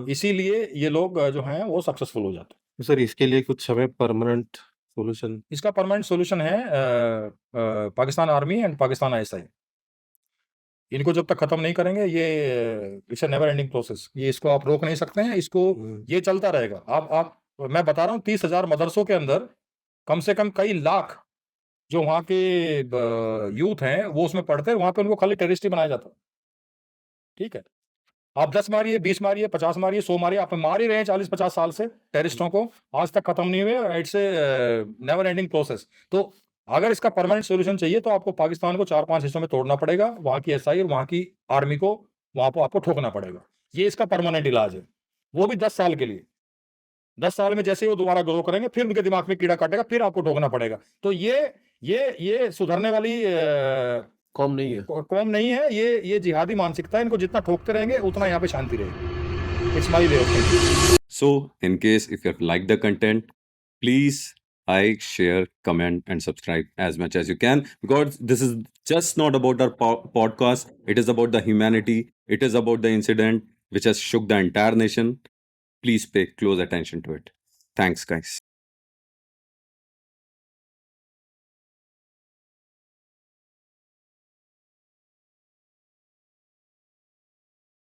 इसीलिए ये लोग जो हैं वो सक्सेसफुल हो जाते हैं। सर इसके लिए कुछ हमें परमानेंट सॉल्यूशन? इसका परमानेंट सॉल्यूशन है Pakistan army and Pakistan ISI. इनको जब तक खत्म नहीं करेंगे, ये it's a never ending process, ये इसको आप रोक नहीं सकते हैं, इसको ये चलता रहेगा। आप मैं बता रहा हूँ 30,000 मदरसों के अंदर कम से कम कई लाख जो वहाँ के यूथ हैं वो उसमें पढ़ते हैं, वहाँ पे उनको खाली टेररिस्ट ही बनाया जाता है, ठीक है। आप 10 मारिए, 20 मारिए, 50 मारिए, 100 मारिए, आप मार ही रहे हैं 40-50 साल से टेररिस्टों को, आज तक खत्म नहीं हुए। It's a never ending process. तो अगर इसका परमानेंट सॉल्यूशन चाहिए तो आपको पाकिस्तान को 4-5 हिस्सों में तोड़ना पड़ेगा, वहाँ की एसआई और वहाँ की आर्मी को वहाँ पर आपको ठोकना पड़ेगा, ये इसका परमानेंट इलाज है, वो भी 10 साल के लिए। 10 साल में जैसे ही वो दोबारा ग्रो करेंगे, फिर उनके दिमाग में कीड़ा काटेगा, फिर आपको ठोकना पड़ेगा। तो ये सुधरने वाली कौम नहीं है। कौम नहीं है, ये जिहादी मानसिकता है, इनको जितना ठोकते रहेंगे उतना यहाँ पे शांति रहेगी। It's my way of thinking. So, in case if you like the content, please like, share, comment, and subscribe as much as you can, because this is just not about our podcast. It is about the humanity. It is about the incident which has shook the entire nation. Please pay close attention to it. Thanks, guys.